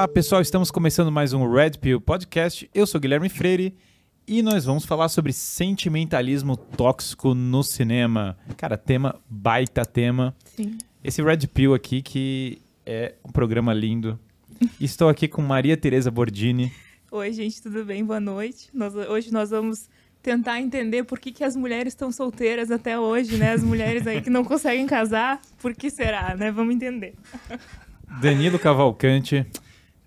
Olá pessoal, estamos começando mais um Red Pill Podcast. Eu sou Guilherme Freire e nós vamos falar sobre sentimentalismo tóxico no cinema. Cara, baita tema. Sim. Esse Red Pill aqui que é um programa lindo. Estou aqui com Maria Tereza Bordini. Oi gente, tudo bem? Boa noite. Hoje nós vamos tentar entender por que as mulheres estão solteiras até hoje, né? As mulheres aí que não conseguem casar, por que será, né? Vamos entender. Danilo Cavalcante.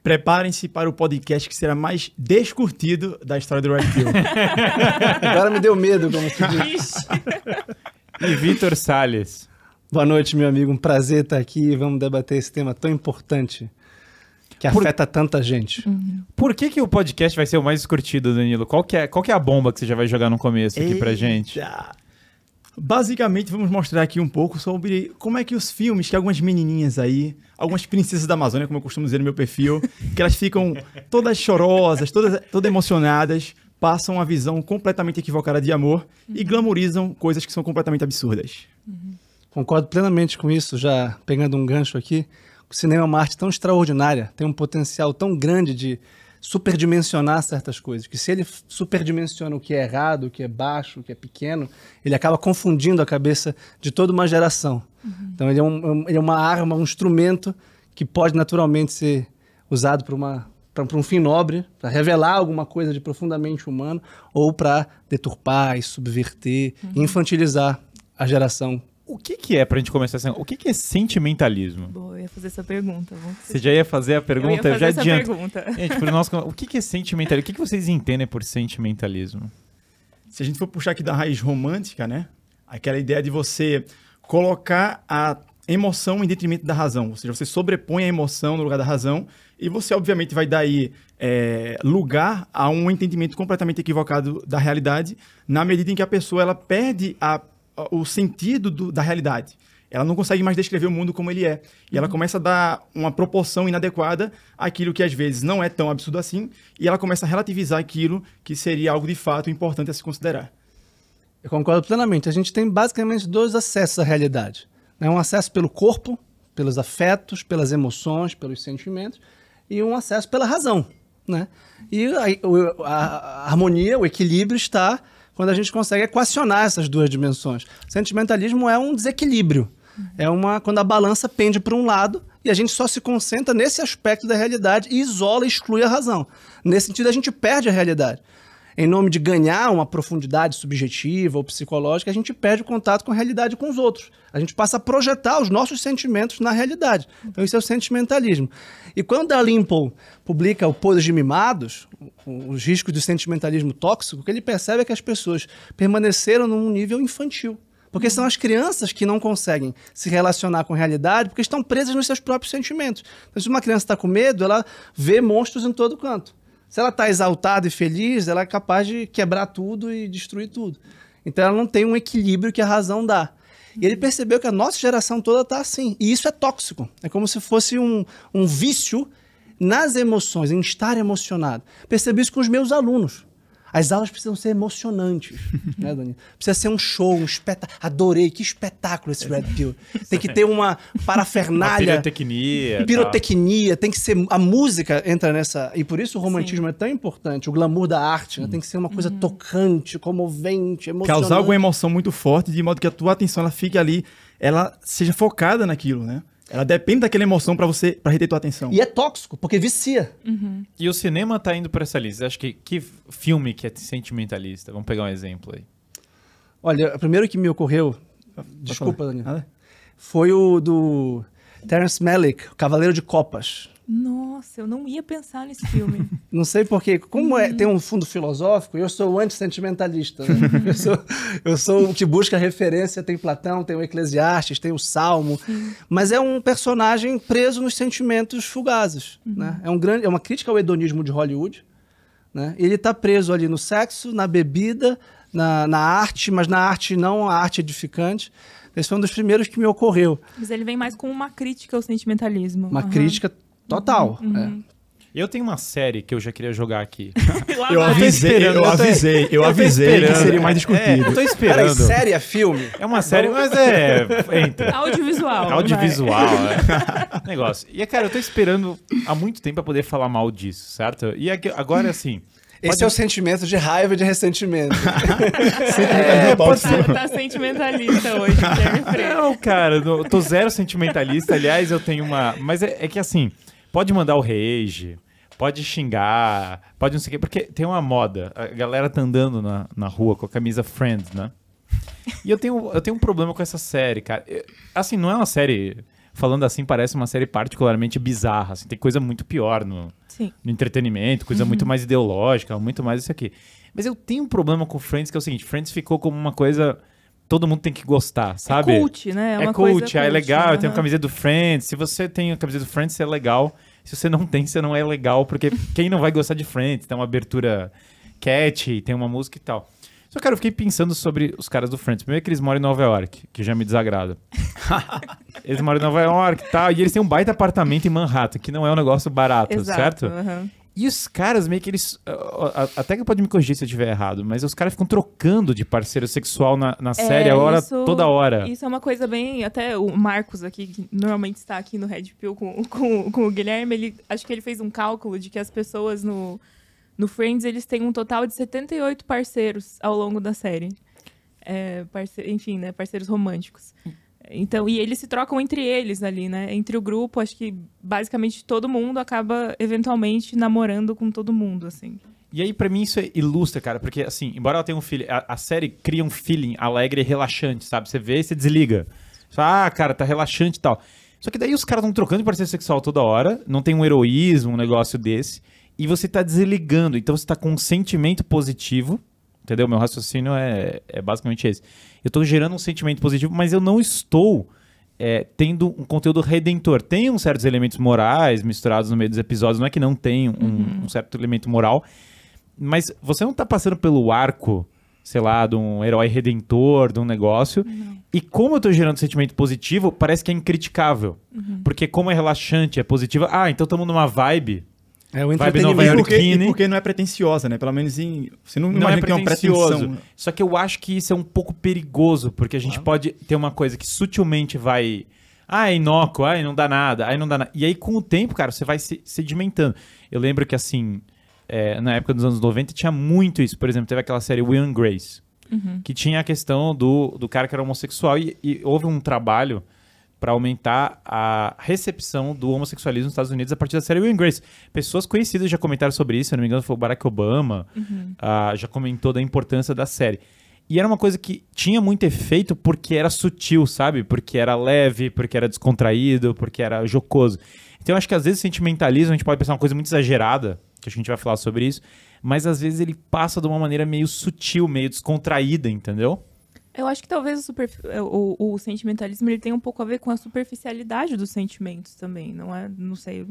Preparem-se para o podcast que será mais descurtido da história do Red Pill. Agora me deu medo, como se diz. E Vitor Salles. Boa noite, meu amigo. Um prazer estar aqui. Vamos debater esse tema tão importante que afeta tanta gente. Por que o podcast vai ser o mais descurtido, Danilo? Qual que é a bomba que você já vai jogar no começo aqui pra gente? Basicamente, vamos mostrar aqui um pouco sobre como é que os filmes, que algumas menininhas aí, algumas princesas da Amazônia, como eu costumo dizer no meu perfil, que elas ficam todas chorosas, todas emocionadas, passam uma visão completamente equivocada de amor e glamorizam coisas que são completamente absurdas. Concordo plenamente com isso, já pegando um gancho aqui. O cinema é uma arte tão extraordinária, tem um potencial tão grande de superdimensionar certas coisas, que se ele superdimensiona o que é errado, o que é baixo, o que é pequeno, ele acaba confundindo a cabeça de toda uma geração. Então ele é uma arma, um instrumento que pode naturalmente ser usado para um fim nobre, para revelar alguma coisa de profundamente humano, ou para deturpar e subverter, e infantilizar a geração. O que é, pra gente começar assim, o que é sentimentalismo? Boa, eu ia fazer essa pergunta. Você já ia fazer a pergunta? Eu ia fazer essa pergunta. Gente, o que é sentimentalismo? O que vocês entendem por sentimentalismo? Se a gente for puxar aqui da raiz romântica, né? Aquela ideia de você colocar a emoção em detrimento da razão. Ou seja, você sobrepõe a emoção no lugar da razão e você, obviamente, vai dar aí lugar a um entendimento completamente equivocado da realidade na medida em que a pessoa ela perde o sentido da realidade. Ela não consegue mais descrever o mundo como ele é. E ela começa a dar uma proporção inadequada àquilo que às vezes não é tão absurdo assim, e ela começa a relativizar aquilo que seria algo de fato importante a se considerar. Eu concordo plenamente. A gente tem basicamente dois acessos à realidade. Um acesso pelo corpo, pelos afetos, pelas emoções, pelos sentimentos, e um acesso pela razão, né? E a harmonia, o equilíbrio está quando a gente consegue equacionar essas duas dimensões. Sentimentalismo é um desequilíbrio. Quando a balança pende para um lado e a gente só se concentra nesse aspecto da realidade e isola e exclui a razão. Nesse sentido, a gente perde a realidade. Em nome de ganhar uma profundidade subjetiva ou psicológica, a gente perde o contato com a realidade com os outros. A gente passa a projetar os nossos sentimentos na realidade. Então isso é o sentimentalismo. E quando a Limpel publica o Podres de Mimados, os riscos do sentimentalismo tóxico, o que ele percebe é que as pessoas permaneceram num nível infantil. Porque são as crianças que não conseguem se relacionar com a realidade porque estão presas nos seus próprios sentimentos. Então, se uma criança está com medo, ela vê monstros em todo canto. Se ela está exaltada e feliz, ela é capaz de quebrar tudo e destruir tudo. Então ela não tem um equilíbrio que a razão dá. E ele percebeu que a nossa geração toda está assim. E isso é tóxico. É como se fosse um vício nas emoções, em estar emocionado. Percebi isso com os meus alunos. As aulas precisam ser emocionantes, né, Dani? Precisa ser um show, um espetáculo. Adorei, que espetáculo esse Red Pill. Tem que ter uma parafernália. Pirotecnia, tem que ser... A música entra nessa... E por isso o romantismo é tão importante. O glamour da arte, né? Tem que ser uma coisa tocante, comovente, emocionante. Causar alguma emoção muito forte, de modo que a tua atenção ela fique ali, ela seja focada naquilo, né? Ela depende daquela emoção para reter tua atenção. E é tóxico, porque vicia. E o cinema tá indo para essa lista. Acho que filme que é sentimentalista? Vamos pegar um exemplo aí. Olha, o primeiro que me ocorreu... Desculpa, Daniel. Foi o do Terence Malick, O Cavaleiro de Copas. Nossa, eu não ia pensar nesse filme. Não sei porquê. Como tem um fundo filosófico, eu sou o antissentimentalista. Né? eu sou o que busca referência. Tem Platão, tem o Eclesiastes, tem o Salmo. Mas é um personagem preso nos sentimentos fugazes. Né? É uma crítica ao hedonismo de Hollywood. Né? Ele está preso ali no sexo, na bebida, na arte, mas na arte não a arte edificante. Esse foi um dos primeiros que me ocorreu. Mas ele vem mais com uma crítica ao sentimentalismo. Uma crítica total. Eu tenho uma série que eu já queria jogar aqui. Eu avisei que seria mais discutido. Eu tô Peraí, esperando. série é filme? É uma série, mas entra. Audiovisual. Audiovisual, negócio. E, cara, eu tô esperando há muito tempo pra poder falar mal disso, certo? E agora, assim... Esse é o sentimento de raiva e de ressentimento. Tá sentimentalista hoje, Guilherme Freire. Não, cara, eu tô zero sentimentalista. Aliás, eu tenho uma... Mas é que, assim, pode mandar o rage, pode xingar, pode não sei o quê, porque tem uma moda. A galera tá andando na rua com a camisa Friends, né? E eu tenho um problema com essa série, cara. Assim, não é uma série... Falando assim, parece uma série particularmente bizarra. Assim, tem coisa muito pior no entretenimento, coisa muito mais ideológica, muito mais isso aqui. Mas eu tenho um problema com Friends, que é o seguinte: Friends ficou como uma coisa... Todo mundo tem que gostar, sabe? É cult, né? É cult, é legal. Eu tenho a camiseta do Friends. Se você tem a camiseta do Friends, você é legal. Se você não tem, você não é legal. Porque quem não vai gostar de Friends? Tem uma abertura catchy, tem uma música e tal. Só, cara, eu fiquei pensando sobre os caras do Friends. Primeiro que eles moram em Nova York, que já me desagrada. Eles moram em Nova York e tal, e eles têm um baita apartamento em Manhattan, que não é um negócio barato, certo? E os caras meio que eles... Até que pode me corrigir se eu estiver errado, mas os caras ficam trocando de parceiro sexual na série toda hora. Isso é uma coisa bem... Até o Marcos aqui, que normalmente está aqui no Red Pill com o Guilherme, acho que ele fez um cálculo de que as pessoas no Friends, eles têm um total de 78 parceiros ao longo da série. Enfim, né? Parceiros românticos. Então, e eles se trocam entre eles ali, né? Entre o grupo, acho que basicamente todo mundo acaba eventualmente namorando com todo mundo, assim. E aí, pra mim, isso ilustra, cara, porque, assim, embora ela tenha um feeling... A série cria um feeling alegre e relaxante, sabe? Você vê e você desliga. Você fala, cara, tá relaxante e tal. Só que daí os caras estão trocando de parceiro sexual toda hora, não tem um heroísmo, um negócio desse... E você tá desligando, então você tá com um sentimento positivo, entendeu? Meu raciocínio é basicamente esse. Eu tô gerando um sentimento positivo, mas eu não estou tendo um conteúdo redentor. Tem uns certos elementos morais misturados no meio dos episódios, não é que não tem um certo elemento moral, mas você não tá passando pelo arco, sei lá, de um herói redentor, de um negócio. Não. E como eu tô gerando sentimento positivo, parece que é incriticável. Porque como é relaxante, é positivo, então estamos numa vibe... É o entretenimento. E porque não é pretensiosa, né? Pelo menos você não imagina que é uma pretensão. Só que eu acho que isso é um pouco perigoso, porque a gente pode ter uma coisa que sutilmente vai... é inócuo, não dá nada, E aí, com o tempo, cara, você vai se sedimentando. Eu lembro que, assim, na época dos anos 90, tinha muito isso. Por exemplo, teve aquela série Will and Grace, que tinha a questão do cara que era homossexual, e houve um trabalho para aumentar a recepção do homossexualismo nos Estados Unidos a partir da série Will and Grace. Pessoas conhecidas já comentaram sobre isso, se não me engano foi o Barack Obama, já comentou da importância da série. E era uma coisa que tinha muito efeito porque era sutil, sabe? Porque era leve, porque era descontraído, porque era jocoso. Então eu acho que às vezes o sentimentalismo, a gente pode pensar uma coisa muito exagerada, que a gente vai falar sobre isso, mas às vezes ele passa de uma maneira meio sutil, meio descontraída, entendeu? Eu acho que talvez o sentimentalismo ele tem um pouco a ver com a superficialidade dos sentimentos também, não é? Não sei.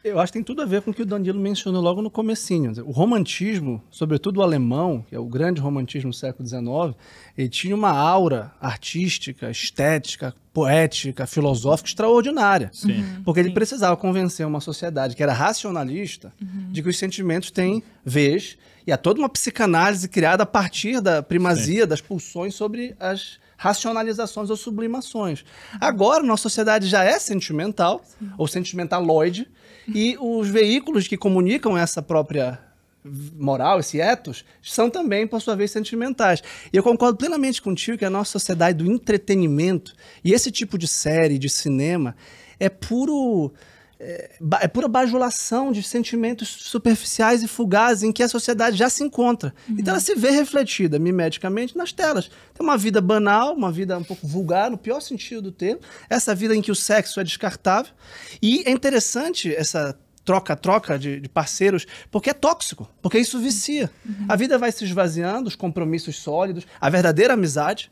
Eu acho que tem tudo a ver com o que o Danilo mencionou logo no comecinho. O romantismo, sobretudo o alemão, que é o grande romantismo do século XIX, ele tinha uma aura artística, estética, poética, filosófica extraordinária. Sim. Porque ele precisava convencer uma sociedade que era racionalista de que os sentimentos têm vez, e há toda uma psicanálise criada a partir da primazia das pulsões sobre as racionalizações ou sublimações. Agora, nossa sociedade já é sentimental, ou sentimentaloide, e os veículos que comunicam essa própria moral, esse ethos, são também, por sua vez, sentimentais. E eu concordo plenamente contigo que a nossa sociedade do entretenimento, e esse tipo de série, de cinema, é pura bajulação de sentimentos superficiais e fugazes em que a sociedade já se encontra. Então ela se vê refletida mimeticamente nas telas. Tem uma vida banal, uma vida um pouco vulgar, no pior sentido do termo, essa vida em que o sexo é descartável. E é interessante essa troca-troca de parceiros, porque é tóxico, porque isso vicia. A vida vai se esvaziando, os compromissos sólidos, a verdadeira amizade,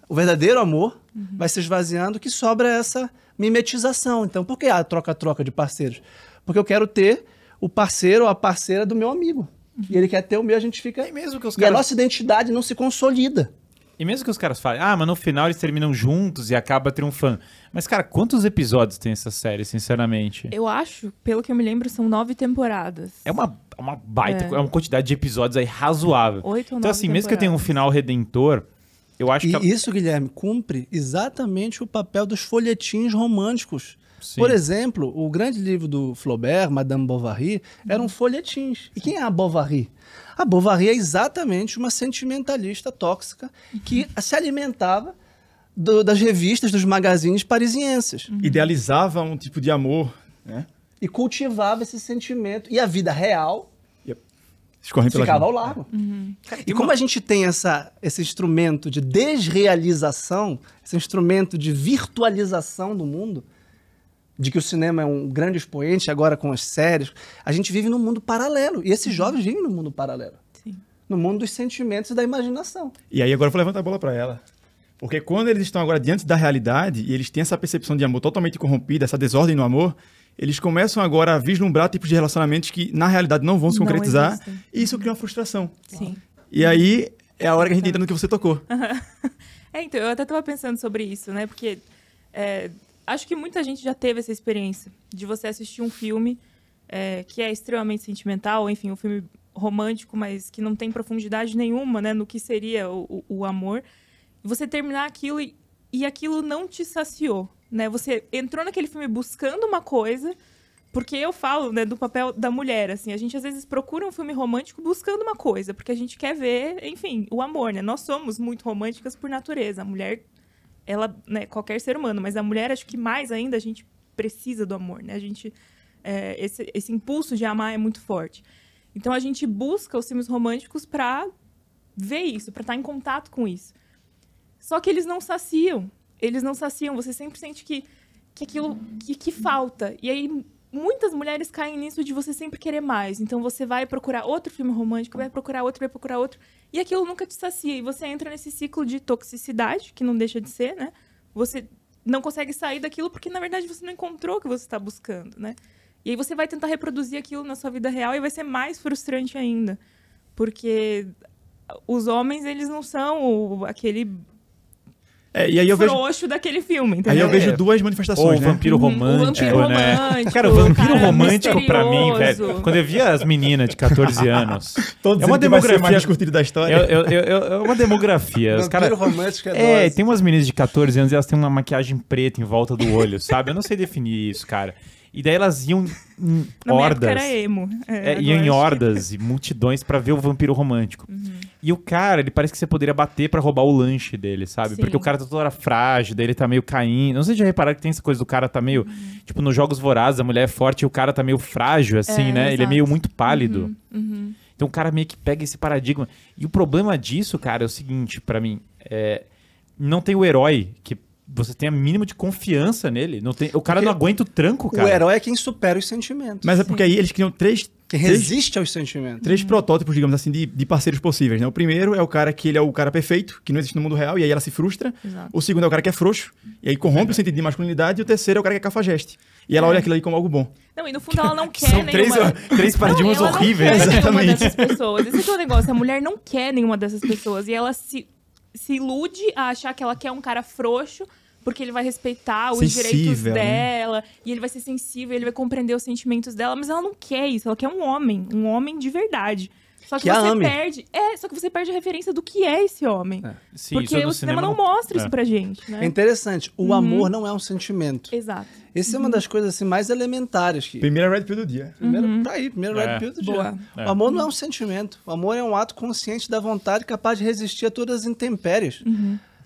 o verdadeiro amor vai se esvaziando, que sobra essa mimetização. Então, por que a troca-troca de parceiros? Porque eu quero ter o parceiro ou a parceira do meu amigo. E ele quer ter o meu, a gente fica... E mesmo que os caras... E a nossa identidade não se consolida. E mesmo que os caras falem, mas no final eles terminam juntos e acaba triunfando. Mas, cara, quantos episódios tem essa série, sinceramente? Eu acho, pelo que eu me lembro, são 9 temporadas. É uma baita, é uma quantidade de episódios aí razoável. 8 ou 9 Então, assim, mesmo que eu tenha um final redentor, eu acho que... Isso, Guilherme, cumpre exatamente o papel dos folhetins românticos. Sim. Por exemplo, o grande livro do Flaubert, Madame Bovary, eram folhetins. E quem é a Bovary? A Bovary é exatamente uma sentimentalista tóxica que se alimentava das revistas, dos magazines parisienses. Idealizava um tipo de amor, né? E cultivava esse sentimento. E a vida real Escorrendo pelas ficava ao mãos. largo. E como a gente tem esse instrumento de desrealização, esse instrumento de virtualização do mundo, de que o cinema é um grande expoente, agora com as séries, a gente vive num mundo paralelo. E esses jovens vivem num mundo paralelo. Sim. No mundo dos sentimentos e da imaginação. E aí agora eu vou levantar a bola pra ela. Porque quando eles estão agora diante da realidade e eles têm essa percepção de amor totalmente corrompida, essa desordem no amor, eles começam agora a vislumbrar tipos de relacionamentos que na realidade não vão se Não concretizar. existem. E isso cria uma frustração. Sim. E aí é a hora que a gente entra no que você tocou. Então, eu até tava pensando sobre isso, né? Porque acho que muita gente já teve essa experiência de você assistir um filme que é extremamente sentimental, ou enfim, um filme romântico, mas que não tem profundidade nenhuma, né? No que seria o amor. E você terminar aquilo e aquilo não te saciou, né? Você entrou naquele filme buscando uma coisa, porque eu falo, né, do papel da mulher, assim, a gente às vezes procura um filme romântico buscando uma coisa, porque a gente quer ver, enfim, o amor, né? Nós somos muito românticas por natureza. A mulher, ela, né, qualquer ser humano, mas a mulher, acho que mais ainda, a gente precisa do amor, né? A gente, esse impulso de amar é muito forte. Então a gente busca os filmes românticos pra ver isso, pra estar em contato com isso. Só que eles não saciam. Eles não saciam. Você sempre sente que aquilo que falta. E aí, muitas mulheres caem nisso de você sempre querer mais. Então, você vai procurar outro filme romântico, vai procurar outro. E aquilo nunca te sacia. E você entra nesse ciclo de toxicidade, que não deixa de ser, né? Você não consegue sair daquilo porque, na verdade, você não encontrou o que você está buscando, né? E aí, você vai tentar reproduzir aquilo na sua vida real e vai ser mais frustrante ainda. Porque os homens, eles não são aquele... E aí eu vejo, frouxo daquele filme, entendeu? aí eu vejo duas manifestações, Ou o né? vampiro romântico, o vampiro né? romântico, Cara, o vampiro cara romântico pra mim, misterioso. velho, quando eu via as meninas de 14 anos, Todos é uma dizendo que vai ser mais demografia... discutido da história. É uma demografia. Os Vampiro cara... romântico é dose. tem umas meninas de 14 anos e elas têm uma maquiagem preta em volta do olho, sabe? Eu não sei definir isso, cara. E daí elas iam em Na minha época hordas. era emo. Iam em hordas e multidões pra ver o vampiro romântico. E o cara, ele parece que você poderia bater pra roubar o lanche dele, sabe? Sim. Porque o cara tá toda hora frágil, daí ele tá meio caindo. Não sei se já repararam que tem essa coisa do cara tá meio... Tipo, nos Jogos Vorazes, a mulher é forte e o cara tá meio frágil, assim, né? Ele é exato. meio muito pálido. Então o cara meio que pega esse paradigma. E o problema disso, cara, é o seguinte, pra mim. Não tem o herói que você tenha mínimo de confiança nele. Não tem, o cara não aguenta o tranco, cara. O herói é quem supera os sentimentos. Mas é porque aí eles criam três Quem resiste aos sentimentos. três protótipos, digamos assim, de parceiros possíveis, né? O primeiro é o cara que ele é o cara perfeito, que não existe no mundo real, e aí ela se frustra. Exato. O segundo é o cara que é frouxo, e aí corrompe o sentido de masculinidade. E o terceiro é o cara que é cafajeste. E ela olha aquilo aí como algo bom. Não, e no fundo ela não quer São nenhuma... três paradigmas ela horríveis. Não quer nenhuma Exatamente. dessas pessoas. Esse que é o negócio. A mulher não quer nenhuma dessas pessoas. E ela se ilude a achar que ela quer um cara frouxo, porque ele vai respeitar os direitos Sensível, né? dela, e ele vai ser sensível, ele vai compreender os sentimentos dela, mas ela não quer isso, ela quer um homem de verdade. Só que Que a você ame. perde. Só que você perde a referência do que é esse homem. Sim, Porque isso no o cinema não mostra isso pra gente, É né? interessante. O amor não é um sentimento. Exato. Essa é uma das coisas assim, mais elementares. Que... Primeiro Red Pill do dia. Primeiro Red Pill do dia. Boa. O amor não é um sentimento. O amor é um ato consciente da vontade capaz de resistir a todas as intempéries.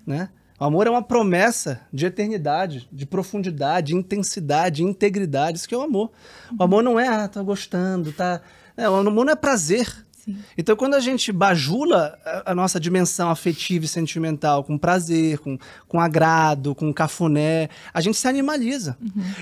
Né? O amor é uma promessa de eternidade, de profundidade, de intensidade, de integridade. Isso que é o amor. O amor não é, tá gostando, tá... o amor não é prazer. Sim. Então, quando a gente bajula a nossa dimensão afetiva e sentimental com prazer, com agrado, com cafuné, a gente se animaliza.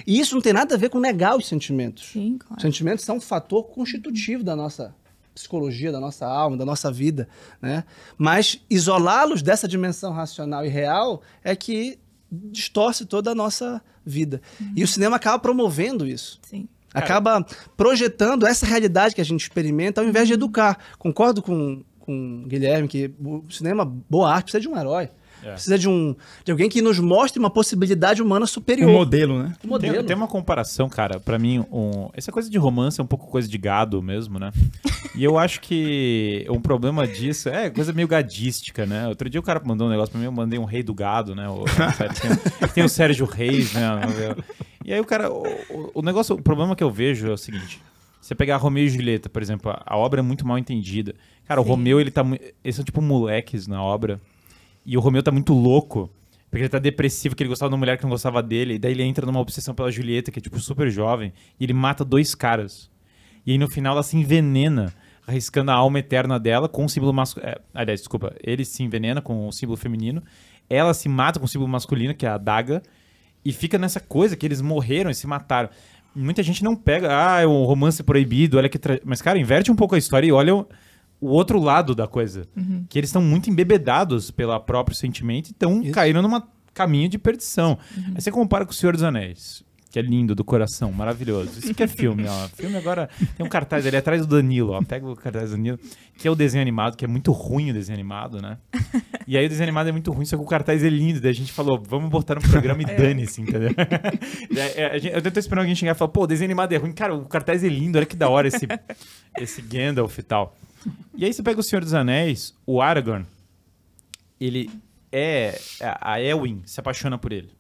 E isso não tem nada a ver com negar os sentimentos. Sim, claro. Os sentimentos são um fator constitutivo da nossa psicologia, da nossa alma, da nossa vida, né? Mas isolá-los dessa dimensão racional e real é que distorce toda a nossa vida. E o cinema acaba promovendo isso. Sim. Acaba projetando essa realidade que a gente experimenta ao invés de educar. Concordo com com o Guilherme, que o cinema, boa arte, precisa de um herói. É. Precisa de alguém que nos mostre uma possibilidade humana superior. Um modelo, né? Um modelo. Tem uma comparação, cara, pra mim, essa coisa de romance é um pouco coisa de gado mesmo, né? E eu acho que um problema disso é coisa meio gadística, né? Outro dia o cara mandou um negócio pra mim, eu mandei um rei do gado, né? Tem o Sérgio Reis, né? E aí o cara, o problema que eu vejo é o seguinte, você pegar Romeu e Julieta, por exemplo, a obra é muito mal entendida. Cara, o Romeu, eles são tipo moleques na obra. E o Romeu tá muito louco, porque ele tá depressivo, que ele gostava de uma mulher que não gostava dele, e daí ele entra numa obsessão pela Julieta, que é tipo super jovem, e ele mata 2 caras. E aí no final ela se envenena, arriscando a alma eterna dela com o símbolo masculino. Aliás, desculpa, ele se envenena com o símbolo feminino, ela se mata com o símbolo masculino, que é a adaga, e fica nessa coisa que eles morreram e se mataram. Muita gente não pega, é um romance proibido, olha que... Mas, cara, inverte um pouco a história e olha o outro lado da coisa. Que eles estão muito embebedados pelo próprio sentimento e estão caindo num caminho de perdição. Aí você compara com O Senhor dos Anéis, que é lindo, do coração, maravilhoso. Isso que é filme, ó. Filme agora tem um cartaz ali atrás do Danilo, ó. Pega o cartaz do Danilo, que é o desenho animado, que é muito ruim o desenho animado, né? E aí o desenho animado é muito ruim, só que o cartaz é lindo. Daí a gente falou, vamos botar no programa e dane-se, entendeu? Eu tô esperando alguém chegar e falar, pô, o desenho animado é ruim. Cara, o cartaz é lindo, olha que da hora esse Gandalf e tal. E aí você pega o Senhor dos Anéis, o Aragorn, a Elwin se apaixona por ele.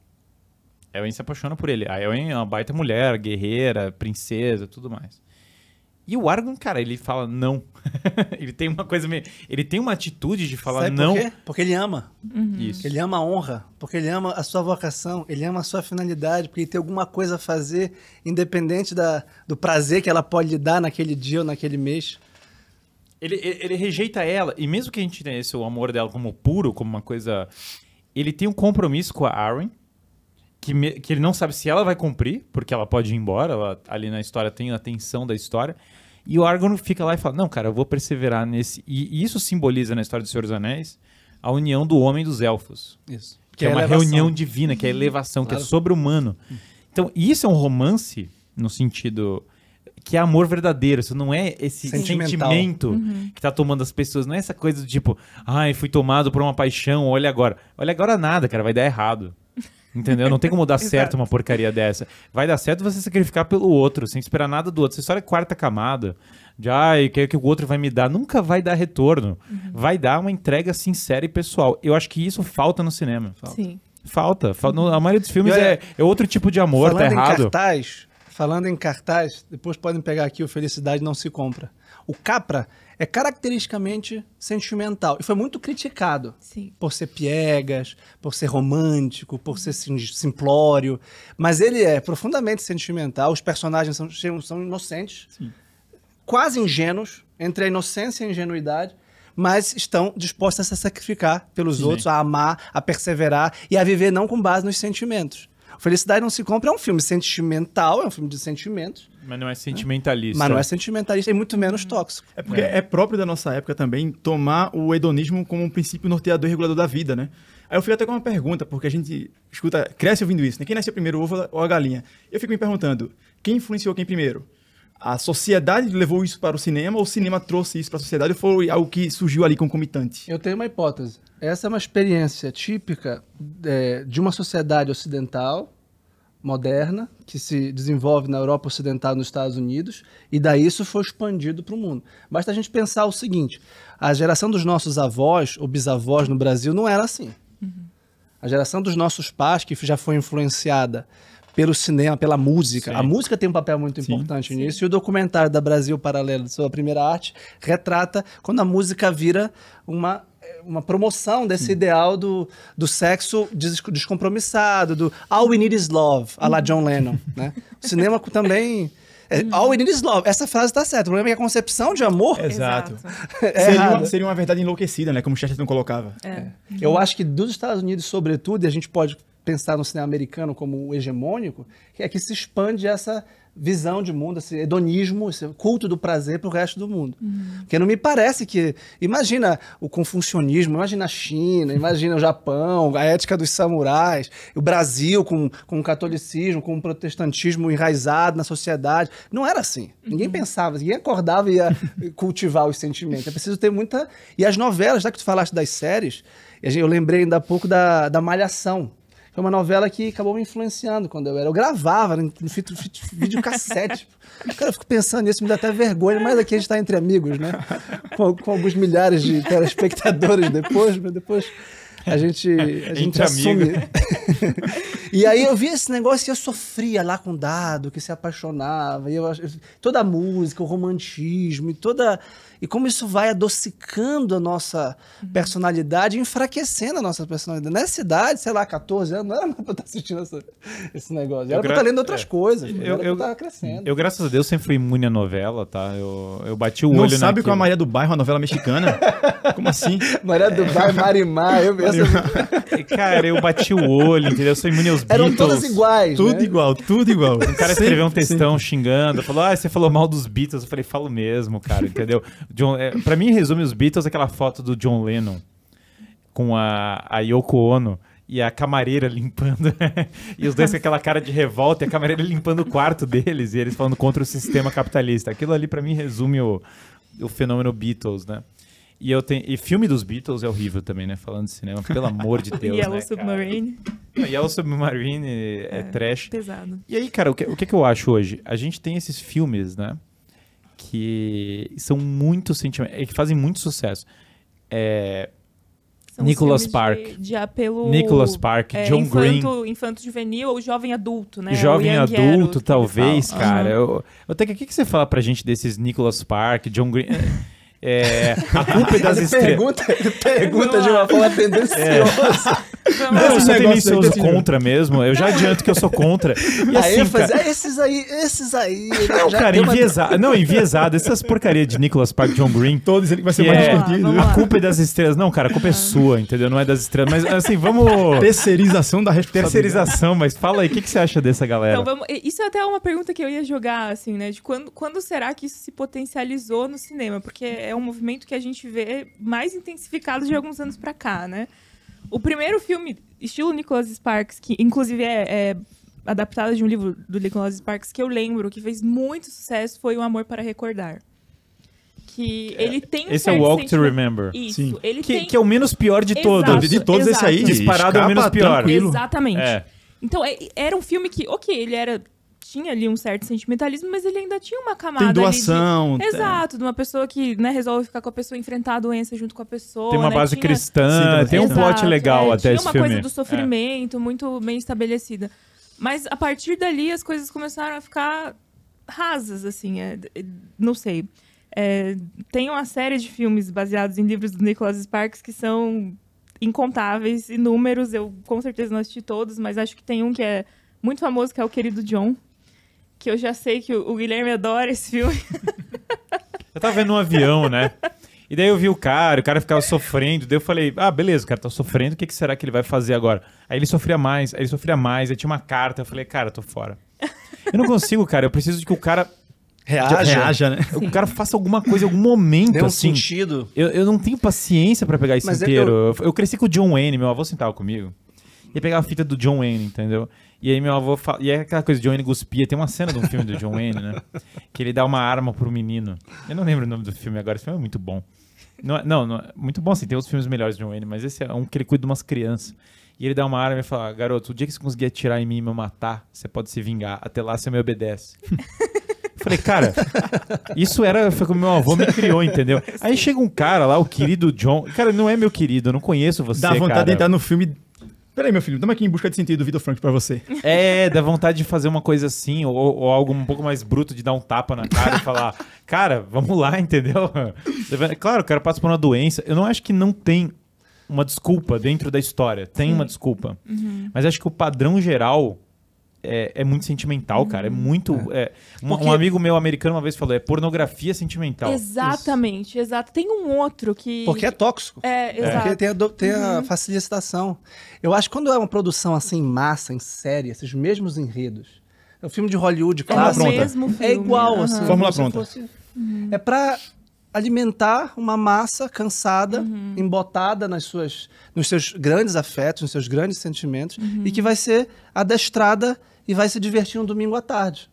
A Elwin se apaixona por ele. A Elwin é uma baita mulher, guerreira, princesa, tudo mais. E o Aragorn, cara, ele fala não. Ele tem uma coisa meio... Ele tem uma atitude de falar Sabe não. por quê? Porque ele ama. Isso. Ele ama a honra, porque ele ama a sua vocação, ele ama a sua finalidade, porque ele tem alguma coisa a fazer, independente do prazer que ela pode lhe dar naquele dia ou naquele mês. Ele rejeita ela, e mesmo que a gente tenha esse o amor dela como puro, como uma coisa... Ele tem um compromisso com a Arwen, que ele não sabe se ela vai cumprir, porque ela pode ir embora, ela, ali na história tem a tensão da história, e o Aragorn fica lá e fala, não, cara, eu vou perseverar nesse... E isso simboliza na história do Senhor dos Anéis a união do homem e dos elfos. Isso. Que é uma reunião divina, que é a elevação, Claro. que é sobre-humano. Então, isso é um romance, no sentido... que é amor verdadeiro, isso não é esse sentimento que tá tomando as pessoas, não é essa coisa do tipo, fui tomado por uma paixão, olha agora nada, cara, vai dar errado, entendeu? Não tem como dar certo uma porcaria dessa, vai dar certo você sacrificar pelo outro, sem esperar nada do outro, essa história é quarta camada, de que o outro vai me dar, nunca vai dar retorno, vai dar uma entrega sincera e pessoal, eu acho que isso falta no cinema. Sim. Falta. A maioria dos filmes é outro tipo de amor, tá errado. Falando em cartaz, depois podem pegar aqui o Felicidade Não Se Compra. O Capra é caracteristicamente sentimental e foi muito criticado. Sim. Por ser piegas, por ser romântico, por ser simplório. Mas ele é profundamente sentimental, os personagens são inocentes, quase ingênuos, entre a inocência e a ingenuidade, mas estão dispostos a se sacrificar pelos outros, a amar, a perseverar e a viver não com base nos sentimentos. Felicidade Não Se Compra é um filme sentimental, é um filme de sentimentos. Mas não é sentimentalista. Mas não é sentimentalista e muito menos tóxico. É porque é próprio da nossa época também tomar o hedonismo como um princípio norteador e regulador da vida, né? Aí eu fico até com uma pergunta, porque a gente cresce ouvindo isso, né? Quem nasceu primeiro, o ovo ou a galinha? Eu fico me perguntando, quem influenciou quem primeiro? A sociedade levou isso para o cinema ou o cinema trouxe isso para a sociedade ou foi algo que surgiu ali concomitante? Eu tenho uma hipótese. Essa é uma experiência típica de uma sociedade ocidental, moderna, que se desenvolve na Europa Ocidental e nos Estados Unidos, e daí isso foi expandido para o mundo. Basta a gente pensar o seguinte, a geração dos nossos avós ou bisavós no Brasil não era assim. A geração dos nossos pais, que já foi influenciada pelo cinema, pela música. Sim. A música tem um papel muito importante nisso. E o documentário da Brasil Paralelo, de sua primeira arte, retrata quando a música vira uma promoção desse ideal do sexo descompromissado, do All We Need Is Love, a la John Lennon. Né? O cinema também... All We Need Is Love. Essa frase está certa. O problema é que a concepção de amor... Exato. É seria uma verdade enlouquecida, né? Como o Chesterton colocava. Eu acho que dos Estados Unidos, sobretudo, e a gente pode pensar no cinema americano como o hegemônico, é que se expande essa visão de mundo, esse hedonismo, esse culto do prazer para o resto do mundo. Porque não me parece que... Imagina o confucionismo, imagina a China, imagina o Japão, a ética dos samurais, o Brasil com o catolicismo, com o protestantismo enraizado na sociedade. Não era assim. Ninguém pensava, ninguém acordava e ia cultivar os sentimentos. É preciso ter muita... E as novelas, já que tu falaste das séries, eu lembrei ainda há pouco da Malhação. Foi uma novela que acabou me influenciando quando eu gravava no videocassete. Cara, eu fico pensando nisso, me dá até vergonha, mas aqui a gente está entre amigos, né? Com alguns milhares de telespectadores depois, mas depois a gente assume. E aí eu vi esse negócio e eu sofria lá com o Dado, que se apaixonava, e toda a música, o romantismo e como isso vai adocicando a nossa personalidade, enfraquecendo a nossa personalidade. Nessa idade, sei lá, 14 anos, não era mais pra eu estar assistindo esse negócio. Era pra eu estar lendo outras coisas. Eu tava crescendo. Eu, graças a Deus, sempre fui imune à novela, tá? Eu bati o olho naquilo. Não sabe qual é a Maria do Bairro, a novela mexicana? Como assim? Maria do Bairro, Marimar. Cara, eu bati o olho, entendeu? Eu sou imune aos Beatles. Eram todas iguais, Tudo né? igual, tudo igual. Um cara escreveu um textão xingando, falou, você falou mal dos Beatles. Eu falei, falo mesmo, cara, entendeu? Pra mim, resume os Beatles aquela foto do John Lennon com a Yoko Ono e a camareira limpando. E os dois com aquela cara de revolta e a camareira limpando o quarto deles e eles falando contra o sistema capitalista. Aquilo ali, pra mim, resume o fenômeno Beatles, né? E filme dos Beatles é horrível também, né? Falando de cinema, pelo amor de Deus, Yellow né, Submarine. Yellow Submarine é trash. Pesado. E aí, cara, o que eu acho hoje? A gente tem esses filmes, né? Que são muito sentimentais, que fazem muito sucesso. São Nicholas filmes Park. De apelo... Nicholas Park, John Green. Infanto juvenil ou jovem adulto, né? Jovem O young adulto, adult, talvez, que ele fala. cara. O que você fala pra gente desses Nicholas Park, John Green? A culpa é das estrelas. Pergunta de uma forma tendenciosa. Não, eu sou tendencioso aí, contra mesmo. Eu já adianto que eu sou contra. E A assim, ênfase, cara, esses aí. não, cara, enviesado. Não, enviesado. Essas porcarias de Nicholas Park, John Green. Todos dizendo que vai ser Que mais é, divertido. vamos lá. A culpa é das estrelas. Não, cara, a culpa é sua, entendeu? Não é das estrelas. Mas assim, vamos... Terceirização da responsabilidade. Terceirização, mas fala aí, o que você acha dessa galera? Então, isso é até uma pergunta que eu ia jogar, assim, né? De quando será que isso se potencializou no cinema? Porque é um movimento que a gente vê mais intensificado de alguns anos pra cá, né? O primeiro filme, estilo Nicholas Sparks, que inclusive é adaptado de um livro do Nicholas Sparks, que eu lembro, que fez muito sucesso, foi O Amor para Recordar. Que ele tem um Esse é o certo Walk to sentimento- Remember. Isso. Sim. Ele Que, tem... que é o menos pior de Exato. todos. De todos esse aí, Exato. Disparado é o menos escapa pior. tranquilo. Exatamente. É. Então, era um filme que, ele tinha ali um certo sentimentalismo, mas ele ainda tinha uma camada Tem ali doação. Exato, de uma pessoa que, né, resolve ficar com a pessoa, enfrentar a doença junto com a pessoa. Tem uma né? base Tinha- cristã, Sim, tem um exato, plot legal até tinha esse uma filme. coisa do sofrimento muito bem estabelecida. Mas a partir dali as coisas começaram a ficar rasas, assim, não sei. Tem uma série de filmes baseados em livros do Nicholas Sparks que são incontáveis, inúmeros. Eu com certeza não assisti todos, mas acho que tem um que é muito famoso, que é O Querido John. Que eu já sei que o Guilherme adora esse filme. Eu tava vendo um avião, né? E daí eu vi o cara ficava sofrendo. Daí eu falei, beleza, o cara tá sofrendo, o que será que ele vai fazer agora? Aí ele sofria mais, aí tinha uma carta. Eu falei, cara, tô fora. Eu não consigo, cara, eu preciso de que o cara... Reaja, né? O cara faça alguma coisa em algum momento, Deu um assim. sentido. Eu não tenho paciência pra pegar isso Mas inteiro. Eu cresci com o John Wayne, meu avô sentava comigo. Ia pegar a fita do John Wayne, entendeu? E aí meu avô fala... E é aquela coisa de John Wayne cuspia. Tem uma cena de um filme do John Wayne, né? Que ele dá uma arma pro menino. Eu não lembro o nome do filme agora. Esse filme é muito bom. Não, muito bom assim. Tem outros filmes melhores de John Wayne, mas esse é um que ele cuida de umas crianças. E ele dá uma arma e fala, garoto, o dia que você conseguir atirar em mim e me matar, você pode se vingar. Até lá você me obedece. Falei, cara, foi como meu avô me criou, entendeu? Aí chega um cara lá, o querido John. Cara, não é meu querido, eu não conheço você, Dá vontade cara. de entrar no filme. Peraí, meu filho, estamos aqui em busca de sentido do Vitor Frank pra você. Dá vontade de fazer uma coisa assim, ou algo um pouco mais bruto, de dar um tapa na cara e falar, cara, vamos lá, entendeu? Claro, o cara passa por uma doença. Eu não acho que não tem uma desculpa dentro da história. Tem uma desculpa. Mas acho que o padrão geral é muito sentimental, cara. É muito... Um amigo meu americano uma vez falou, é pornografia sentimental. Exatamente, exato. Tem um outro que... Porque é tóxico. Exato. Porque tem a facilitação. Eu acho que quando é uma produção assim, em massa, em série, esses mesmos enredos, o filme de Hollywood clássico, o mesmo filme. é igual, assim. Fórmula como se pronta. fosse- É pra alimentar uma massa cansada, embotada nos seus grandes afetos, nos seus grandes sentimentos, e que vai ser adestrada e vai se divertir um domingo à tarde.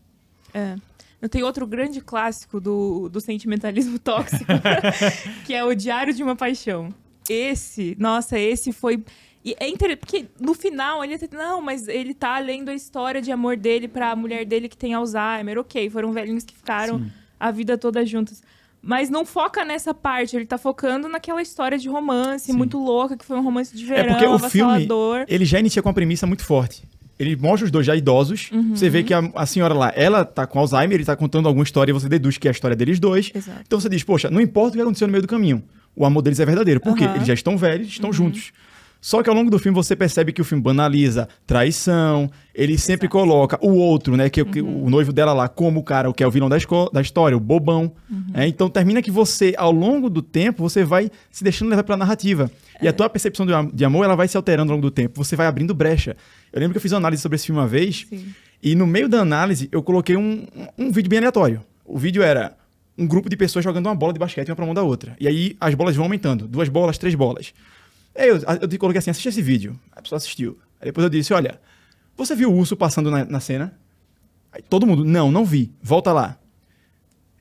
Eu tenho outro grande clássico do sentimentalismo tóxico, que é O Diário de uma Paixão. Esse foi... E é interessante, porque no final ele até... Não, mas ele tá lendo a história de amor dele pra mulher dele que tem Alzheimer. Ok, foram velhinhos que ficaram a vida toda juntos. Mas não foca nessa parte, ele tá focando naquela história de romance muito louca, que foi um romance de verão, porque o filme, avassalador. ele já inicia com uma premissa muito forte. Ele mostra os dois já idosos. Você vê que a senhora lá, ela tá com Alzheimer, ele tá contando alguma história e você deduz que é a história deles dois. Exato. Então você diz, poxa, não importa o que aconteceu no meio do caminho. O amor deles é verdadeiro. Por quê? Eles já estão velhos, estão juntos. Só que ao longo do filme você percebe que o filme banaliza traição, ele sempre coloca o outro, né, que o noivo dela lá, como o cara, que é o vilão da história, o bobão. Então termina que você, ao longo do tempo, você vai se deixando levar pela narrativa. E a tua percepção de amor, ela vai se alterando ao longo do tempo. Você vai abrindo brecha. Eu lembro que eu fiz uma análise sobre esse filme uma vez, e no meio da análise eu coloquei um vídeo bem aleatório. O vídeo era um grupo de pessoas jogando uma bola de basquete uma pra mão da outra. E aí as bolas vão aumentando. 2 bolas, 3 bolas. Aí eu coloquei assim, assiste esse vídeo. A pessoa assistiu. Aí depois eu disse, olha, você viu o urso passando na cena? Aí todo mundo, não vi. Volta lá.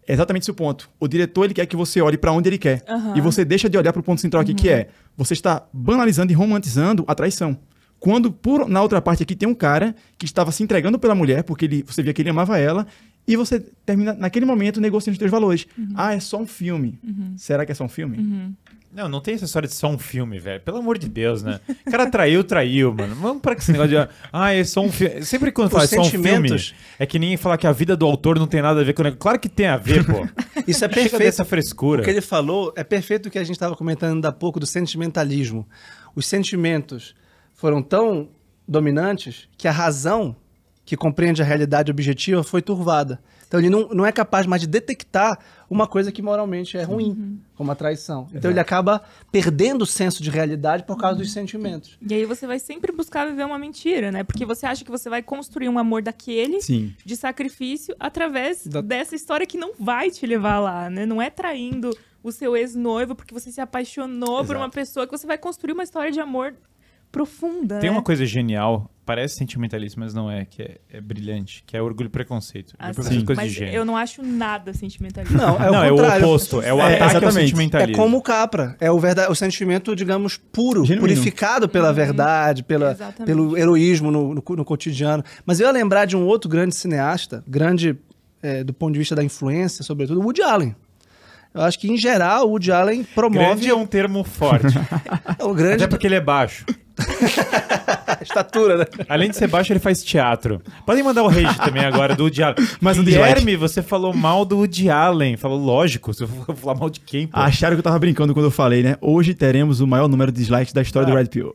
É exatamente esse o ponto. O diretor, ele quer que você olhe pra onde ele quer. E você deixa de olhar pro ponto central aqui, que é, você está banalizando e romantizando a traição. Quando, na outra parte aqui, tem um cara que estava se entregando pela mulher, porque você via que ele amava ela, e você termina, naquele momento, negociando os teus valores. É só um filme. Será que é só um filme? Não tem essa história de só um filme, velho. Pelo amor de Deus, né? O cara traiu, mano. Vamos para esse negócio de... é só um filme. Sempre quando fala só um filme, é que ninguém falar que a vida do autor não tem nada a ver com o negócio. Claro que tem a ver, pô. Isso é perfeito. Chega dessa frescura. O que ele falou é perfeito o que a gente estava comentando ainda há pouco do sentimentalismo. Os sentimentos foram tão dominantes que a razão que compreende a realidade objetiva foi turvada. Então ele não é capaz mais de detectar uma coisa que moralmente é ruim, como a traição. Então ele acaba perdendo o senso de realidade por causa dos sentimentos. E aí você vai sempre buscar viver uma mentira, né? Porque você acha que você vai construir um amor daquele, de sacrifício, através dessa história que não vai te levar lá, né? Não é traindo o seu ex-noivo porque você se apaixonou por uma pessoa, que você vai construir uma história de amor profunda. Tem né? uma coisa genial, parece sentimentalista, mas não é, que é brilhante, que é Orgulho e Preconceito. Mas eu não acho nada sentimentalista. Não, é o oposto, é o ataque ao sentimentalismo. É como o Capra, é o sentimento, digamos, puro, genuíno, purificado pela verdade, pelo heroísmo no cotidiano. Mas eu ia lembrar de um outro grande cineasta, do ponto de vista da influência, sobretudo, o Woody Allen. Eu acho que, em geral, o Woody Allen promove... Grande é um termo forte. Até porque ele é baixo. Estatura, né? Além de ser baixo, ele faz teatro. Podem mandar o rage também agora do Woody Allen. Mas Guilherme, você falou mal do Woody Allen. Falou, lógico, você vai falar mal de quem, pô? Acharam que eu tava brincando quando eu falei, né? Hoje teremos o maior número de dislikes da história do Red Pill.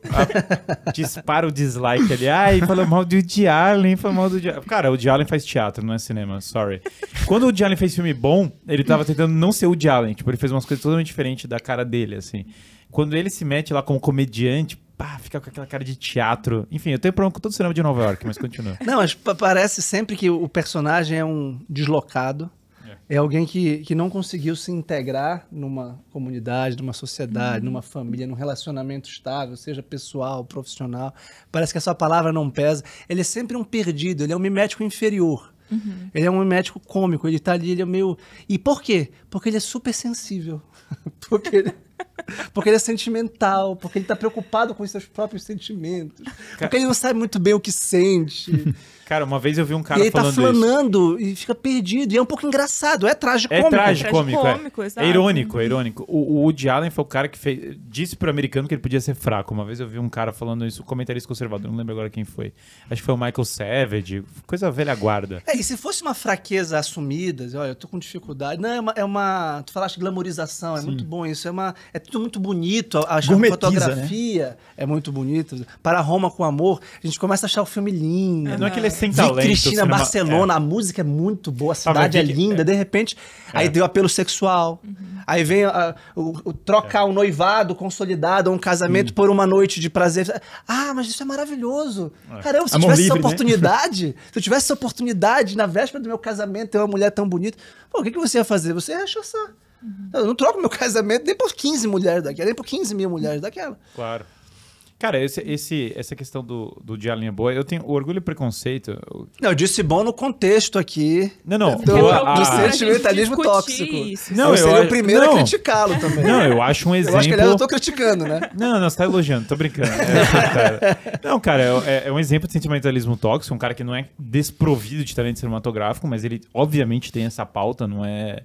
Dispara o dislike ali. Ai, falou mal do Woody Allen, falou mal do Woody Allen. Cara, o Woody Allen faz teatro, não é cinema, sorry. Quando o Woody Allen fez filme bom, ele tava tentando não ser o Woody Allen. Tipo, ele fez umas coisas totalmente diferentes da cara dele, assim. Quando ele se mete lá como comediante, fica com aquela cara de teatro. Enfim, eu tenho problema com todo o cinema de Nova York, mas continua. Não, mas parece sempre que o personagem é um deslocado. É alguém que não conseguiu se integrar numa comunidade, numa sociedade, numa família, num relacionamento estável, seja pessoal, profissional. Parece que essa palavra não pesa. Ele é sempre um perdido, ele é um mimético inferior. Ele é um mimético cômico, ele tá ali, ele é meio... E por quê? Porque ele é super sensível. Porque ele é sentimental, porque ele tá preocupado com os seus próprios sentimentos. Porque ele não sabe muito bem o que sente. Cara, uma vez eu vi um cara e ele falando tá flanando e fica perdido. E é um pouco engraçado, é tragicômico. É tragicômico, exato. É irônico, é irônico. O Woody Allen foi o cara que disse pro americano que ele podia ser fraco. Uma vez eu vi um cara falando isso, um comentarista conservador, não lembro agora quem foi. Acho que foi o Michael Savage, coisa velha guarda. E se fosse uma fraqueza assumida, olha, eu tô com dificuldade. Não, tu falaste de glamorização, é muito bom isso. é tudo muito bonito, a Gourmetiza, fotografia é muito bonita. Para Roma com Amor, a gente começa a achar o filme lindo. Não é que ele é sem Vi talento. Cristina, Barcelona, a música é muito boa, a cidade é linda, de repente, aí deu apelo sexual, aí vem trocar um noivado consolidado, um casamento por uma noite de prazer. Ah, mas isso é maravilhoso. Caramba, se eu Amor tivesse essa livre, né? oportunidade, se eu tivesse essa oportunidade na véspera do meu casamento, ter uma mulher tão bonita, pô, o que você ia fazer? Você ia rechaçar. Eu não troco meu casamento nem por 15 mulheres daquela, nem por 15 mil mulheres daquela. Claro. Cara, essa questão do de A Linha Boa, eu tenho Orgulho e Preconceito. Não, eu disse bom no contexto aqui. Não. Do sentimentalismo tóxico. Não, eu seria o primeiro a criticá-lo também. Não, eu acho um exemplo... Eu acho que, aliás, eu tô criticando, né? Não, você tá elogiando, tô brincando. Não, cara, é um exemplo de sentimentalismo tóxico, um cara que não é desprovido de talento cinematográfico, mas ele obviamente tem essa pauta, não é...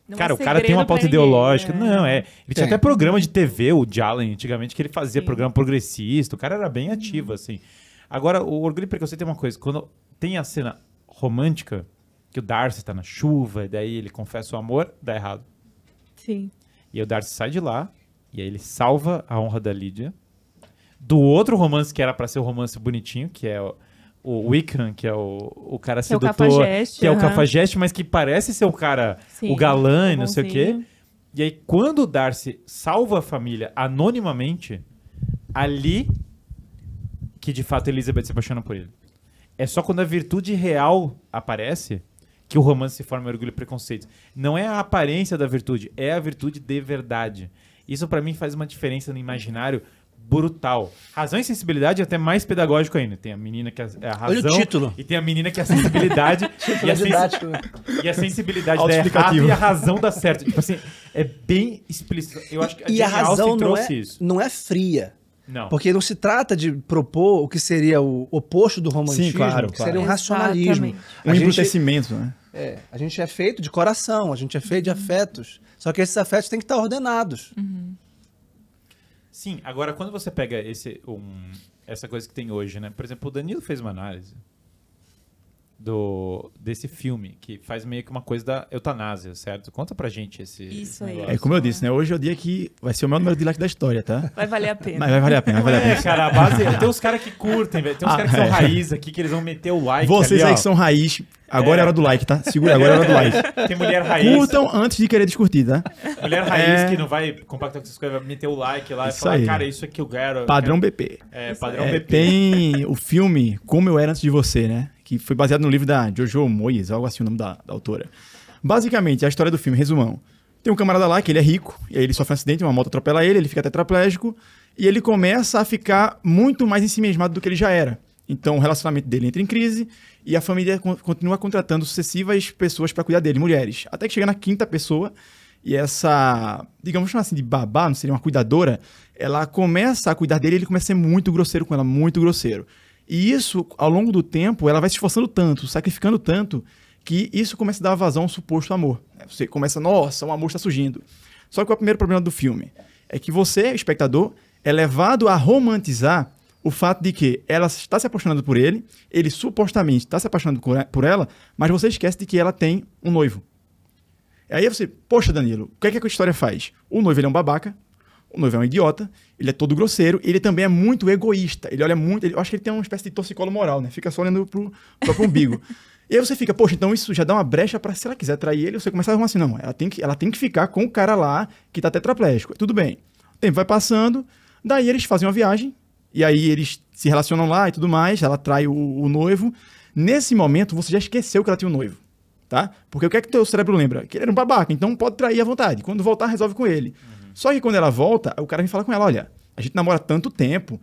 Não cara, é o cara tem uma pauta segredo pra ideológica. ninguém, Não, Ele tinha Tem. até programa de TV, o Jalen, antigamente, que ele fazia Sim. programa progressista. O cara era bem ativo, assim. Agora, o Orgulho e Preconceito tem uma coisa. Quando tem a cena romântica, que o Darcy tá na chuva, e daí ele confessa o amor, dá errado. Sim. E aí o Darcy sai de lá, e aí ele salva a honra da Lídia. Do outro romance que era pra ser o romance bonitinho, que é o Wickham, que é o cara Que é o sedutor, cafajeste, que é o aham. cafajeste, mas que parece ser o cara, Sim, o galã e o não sei o quê. bonzinho. E aí, quando o Darcy salva a família anonimamente, ali que de fato Elizabeth se apaixona por ele. É só quando a virtude real aparece que o romance se forma em Orgulho e Preconceito. Não é a aparência da virtude, é a virtude de verdade. Isso pra mim faz uma diferença no imaginário brutal. Razão e sensibilidade é até mais pedagógico ainda. Tem a menina que é a razão. Olha o título. E tem a menina que é a sensibilidade. e, a didático, né? e a sensibilidade dá errado Autoexplicativo. e a razão dá certo. Tipo assim, é bem explícito. Eu acho que E a Jane razão Austen não trouxe é, isso. não é fria. Não. Porque não se trata de propor o que seria o oposto do romantismo, Sim, claro, que seria um claro. racionalismo. Exatamente. Um embrutecimento, né? A gente é feito de coração, a gente é feito de afetos. Só que esses afetos têm que estar ordenados. Sim, agora quando você pega essa coisa que tem hoje, né? Por exemplo, o Danilo fez uma análise desse filme, que faz meio que uma coisa da eutanásia, certo? Conta pra gente esse Isso aí. negócio. É como eu disse, né? Hoje é o dia que vai ser o maior número de likes da história, tá? Vai valer a pena. Mas vai valer a pena, vai valer a pena. Cara, a base... Tem uns caras que curtem, velho. Tem uns caras que são raiz aqui, que eles vão meter o like Vocês ali, aí ó. que são raiz, agora é hora do like, tá? Segura, agora é hora do like. Tem mulher raiz. Curtam antes de querer descurtir, tá? Mulher raiz É. que não vai compactar com essas coisas, vai meter o like lá Isso e falar, aí. cara, isso é que eu quero. Padrão BP. Padrão É, BP. tem o filme Como Eu Era Antes de Você, né? Que foi baseado no livro da Jojo Moyes, algo assim o nome da autora. Basicamente, a história do filme, resumão. Tem um camarada lá que ele é rico, e aí ele sofre um acidente, uma moto atropela ele fica tetraplégico, e ele começa a ficar muito mais ensimesmado do que ele já era. Então o relacionamento dele entra em crise, e a família continua contratando sucessivas pessoas para cuidar dele, mulheres. Até que chega na quinta pessoa, e essa, digamos chamar assim de babá, não seria uma cuidadora, ela começa a cuidar dele e ele começa a ser muito grosseiro com ela, muito grosseiro. E isso, ao longo do tempo, ela vai se esforçando tanto, sacrificando tanto, que isso começa a dar vazão ao suposto amor. Você começa, nossa, o amor está surgindo. Só que qual é o primeiro problema do filme? É que você, espectador, é levado a romantizar o fato de que ela está se apaixonando por ele, ele supostamente está se apaixonando por ela, mas você esquece de que ela tem um noivo. Aí você, poxa, Danilo, o que é que a história faz? O noivo ele é um babaca, o noivo é um idiota, ele é todo grosseiro, ele também é muito egoísta, ele olha muito, eu acho que ele tem uma espécie de torcicolo moral, né? Fica só olhando pro próprio umbigo. E aí você fica, poxa, então isso já dá uma brecha pra, se ela quiser trair ele, você começa a arrumar assim, não, ela tem que ficar com o cara lá que tá tetraplégico. Tudo bem. O tempo vai passando, daí eles fazem uma viagem, e aí eles se relacionam lá e tudo mais, ela trai o noivo. Nesse momento, você já esqueceu que ela tinha um noivo, tá? Porque o que é que teu cérebro lembra? Que ele era um babaca, então pode trair à vontade. Quando voltar, resolve com ele. Só que quando ela volta, o cara vem falar com ela, olha, a gente namora tanto tempo.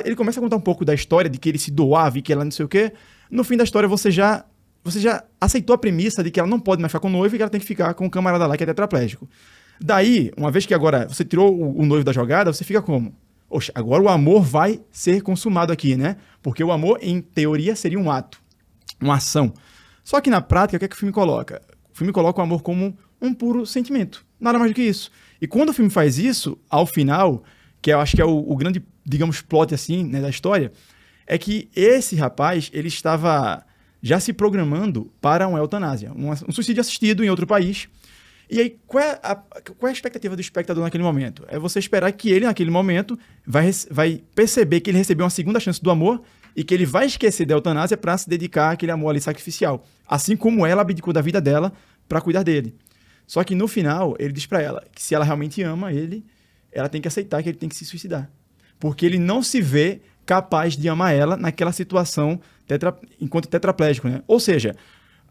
Ele começa a contar um pouco da história, de que ele se doava e que ela não sei o quê. No fim da história, você já aceitou a premissa de que ela não pode mais ficar com o noivo e que ela tem que ficar com o camarada lá que é tetraplégico. Daí, uma vez que agora você tirou o noivo da jogada, você fica como? Oxe, agora o amor vai ser consumado aqui, né? Porque o amor, em teoria, seria um ato, uma ação. Só que na prática, o que é que o filme coloca? O filme coloca o amor como um puro sentimento. Nada mais do que isso. E quando o filme faz isso, ao final, que eu acho que é o grande, digamos, plot assim, né, da história, é que esse rapaz, ele estava já se programando para uma eutanásia, um suicídio assistido em outro país. E aí, qual é a expectativa do espectador naquele momento? É você esperar que ele, naquele momento, vai perceber que ele recebeu uma segunda chance do amor e que ele vai esquecer da eutanásia para se dedicar àquele amor ali sacrificial. Assim como ela abdicou da vida dela para cuidar dele. Só que no final, ele diz para ela que se ela realmente ama ele, ela tem que aceitar que ele tem que se suicidar. Porque ele não se vê capaz de amar ela naquela situação enquanto tetraplégico, né? Ou seja,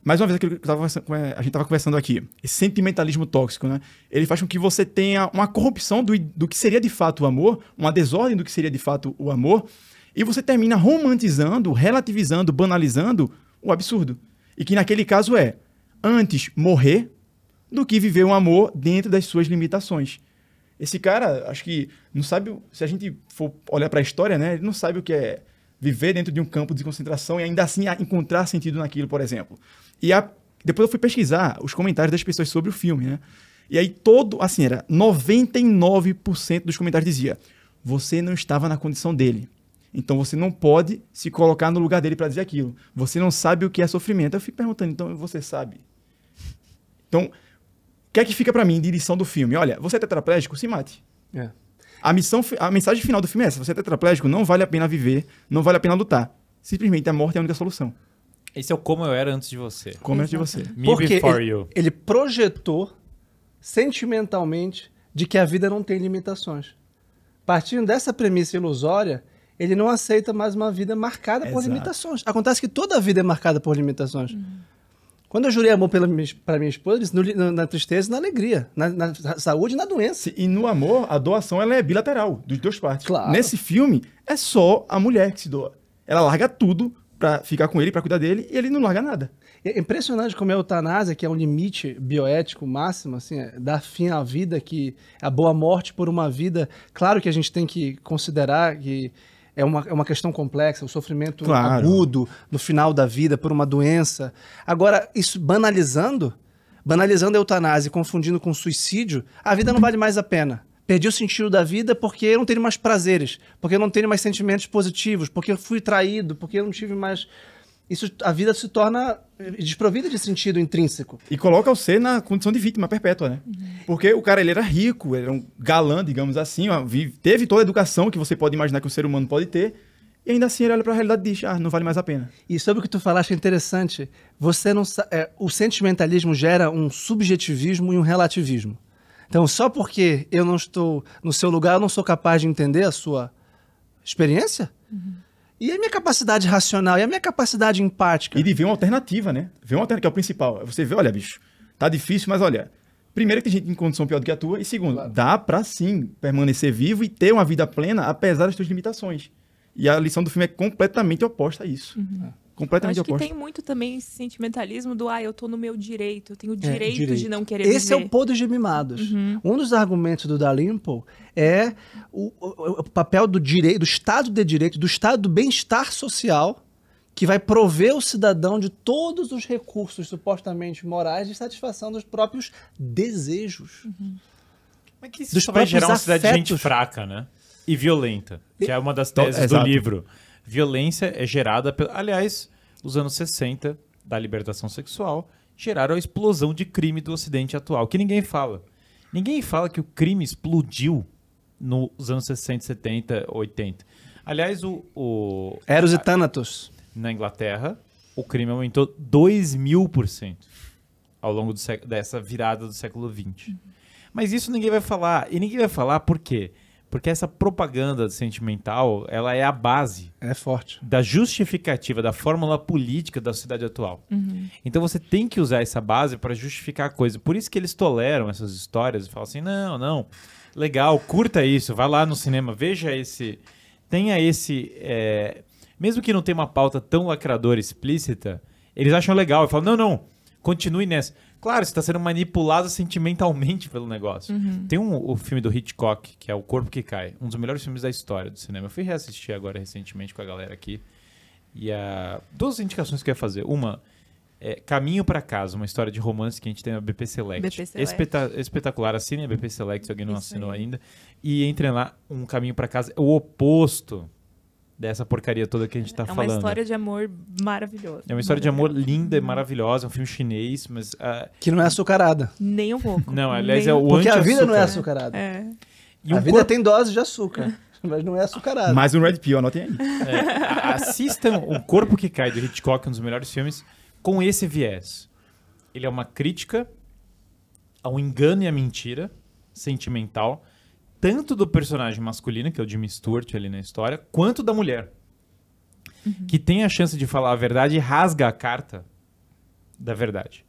mais uma vez aquilo que a gente estava conversando aqui, esse sentimentalismo tóxico, né? Ele faz com que você tenha uma corrupção do que seria de fato o amor, uma desordem do que seria de fato o amor, e você termina romantizando, relativizando, banalizando o absurdo. E que naquele caso é antes morrer do que viver um amor dentro das suas limitações. Esse cara, acho que não sabe, se a gente for olhar para a história, né, ele não sabe o que é viver dentro de um campo de concentração e ainda assim encontrar sentido naquilo, por exemplo. E depois eu fui pesquisar os comentários das pessoas sobre o filme, né? E aí era 99% dos comentários dizia: você não estava na condição dele. Então você não pode se colocar no lugar dele para dizer aquilo. Você não sabe o que é sofrimento. Eu fico perguntando, então você sabe? Então, o que é que fica para mim de lição do filme? Olha, você é tetraplégico? Se mate. É. A mensagem final do filme é essa: você é tetraplégico, não vale a pena viver, não vale a pena lutar. Simplesmente a morte é a única solução. Esse é o como eu era antes de você. Como antes de você. Me Porque before you. ele projetou sentimentalmente de que a vida não tem limitações. Partindo dessa premissa ilusória, ele não aceita mais uma vida marcada por Exato. limitações. Acontece que toda a vida é marcada por limitações. Quando eu jurei amor para minha esposa, eu disse na tristeza e na alegria, na saúde e na doença. E no amor, a doação ela é bilateral, dos duas partes. Claro. Nesse filme, é só a mulher que se doa. Ela larga tudo pra ficar com ele, pra cuidar dele, e ele não larga nada. É impressionante como a eutanásia, que é um limite bioético máximo, assim, dar fim à vida, que a boa morte por uma vida. Claro que a gente tem que considerar que é uma questão complexa, o sofrimento Claro. agudo no final da vida por uma doença. Agora, isso banalizando a eutanásia e confundindo com suicídio, a vida não vale mais a pena. Perdi o sentido da vida porque eu não tenho mais prazeres, porque eu não tenho mais sentimentos positivos, porque eu fui traído, porque eu não tive mais... A vida se torna desprovida de sentido intrínseco. E coloca você na condição de vítima perpétua, né? Porque o cara, ele era rico, ele era um galã, digamos assim, ó, teve toda a educação que você pode imaginar que um ser humano pode ter, e ainda assim ele olha pra realidade e diz: não vale mais a pena. E sobre o que tu falaste é interessante. Você não o sentimentalismo gera um subjetivismo e um relativismo. Então, só porque eu não estou no seu lugar, eu não sou capaz de entender a sua experiência? E a minha capacidade racional, e a minha capacidade empática? E de ver uma alternativa, né? Ver uma alternativa, que é o principal. Você vê, olha, bicho, tá difícil, mas olha, primeiro que tem gente em condição pior do que a tua, e segundo, dá pra sim permanecer vivo e ter uma vida plena, apesar das tuas limitações. E a lição do filme é completamente oposta a isso. Completamente Eu acho que oposta. tem muito também esse sentimentalismo do eu tô no meu direito, eu tenho o direito de não querer Esse é viver. o podre de mimados. Um dos argumentos do Dalrymple é o papel do direito, do Estado de Direito, do Estado do bem-estar social, que vai prover o cidadão de todos os recursos supostamente morais de satisfação dos próprios desejos. Mas que isso Dos só vai gerar uma próprios cidade de gente afetos. fraca, né? E violenta, que é uma das teses do Exato. livro. Violência é gerada... Aliás, os anos 60, da libertação sexual, geraram a explosão de crime do Ocidente atual, que ninguém fala. Ninguém fala que o crime explodiu nos anos 60, 70, 80. Aliás, Eros e Thanatos. na Inglaterra, o crime aumentou 2000% ao longo dessa virada do século XX. Mas isso ninguém vai falar. E ninguém vai falar por quê? Porque essa propaganda sentimental, ela é a base É forte. da justificativa, da fórmula política da sociedade atual. Então você tem que usar essa base para justificar a coisa. Por isso que eles toleram essas histórias e falam assim, não, legal, curta isso, vai lá no cinema, veja esse... Tenha esse... mesmo que não tenha uma pauta tão lacradora explícita, eles acham legal e falam, não, continue nessa. Claro, você está sendo manipulado sentimentalmente pelo negócio. Tem o filme do Hitchcock, que é O Corpo que Cai, um dos melhores filmes da história do cinema. Eu fui reassistir agora recentemente com a galera aqui. E duas indicações que eu ia fazer. Uma é Caminho para Casa, uma história de romance que a gente tem na BP Select. BP Select. Espetacular. Assinem a BP Select se alguém não Isso assinou aí. ainda. E entrem lá, Um Caminho para Casa. É o oposto dessa porcaria toda que a gente tá É uma falando. história de amor maravilhosa. É uma história de amor linda e maravilhosa, é um filme chinês, mas... Que não é açucarada. Nem um pouco. Não, aliás, Nem é um o pouco. Porque a vida não é anti-açúcar. açucarada. É. E A um vida corpo- tem dose de açúcar, mas não é açucarada. Mais um Red Pill, anotem aí. Assistam O Corpo que Cai, do Hitchcock, um dos melhores filmes, com esse viés. Ele é uma crítica ao engano e à mentira sentimental, tanto do personagem masculino, que é o Jimmy Stewart ali na história, quanto da mulher. Que tem a chance de falar a verdade e rasga a carta da verdade.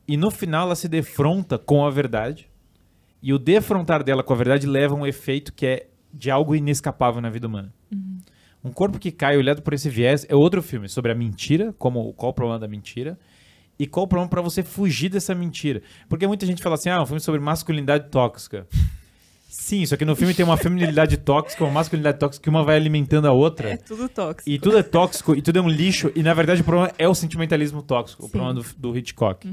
E no final ela se defronta com a verdade, e o defrontar dela com a verdade leva a um efeito que é de algo inescapável na vida humana. Um Corpo que Cai, olhado por esse viés, é outro filme sobre a mentira, qual o problema da mentira, e qual o problema para você fugir dessa mentira. Porque muita gente fala assim, um filme sobre masculinidade tóxica. Sim, só que no filme tem uma feminilidade tóxica, uma masculinidade tóxica, que uma vai alimentando a outra. É tudo tóxico. E tudo é tóxico, e tudo é um lixo, e na verdade o problema é o sentimentalismo tóxico, o Sim. problema do Hitchcock.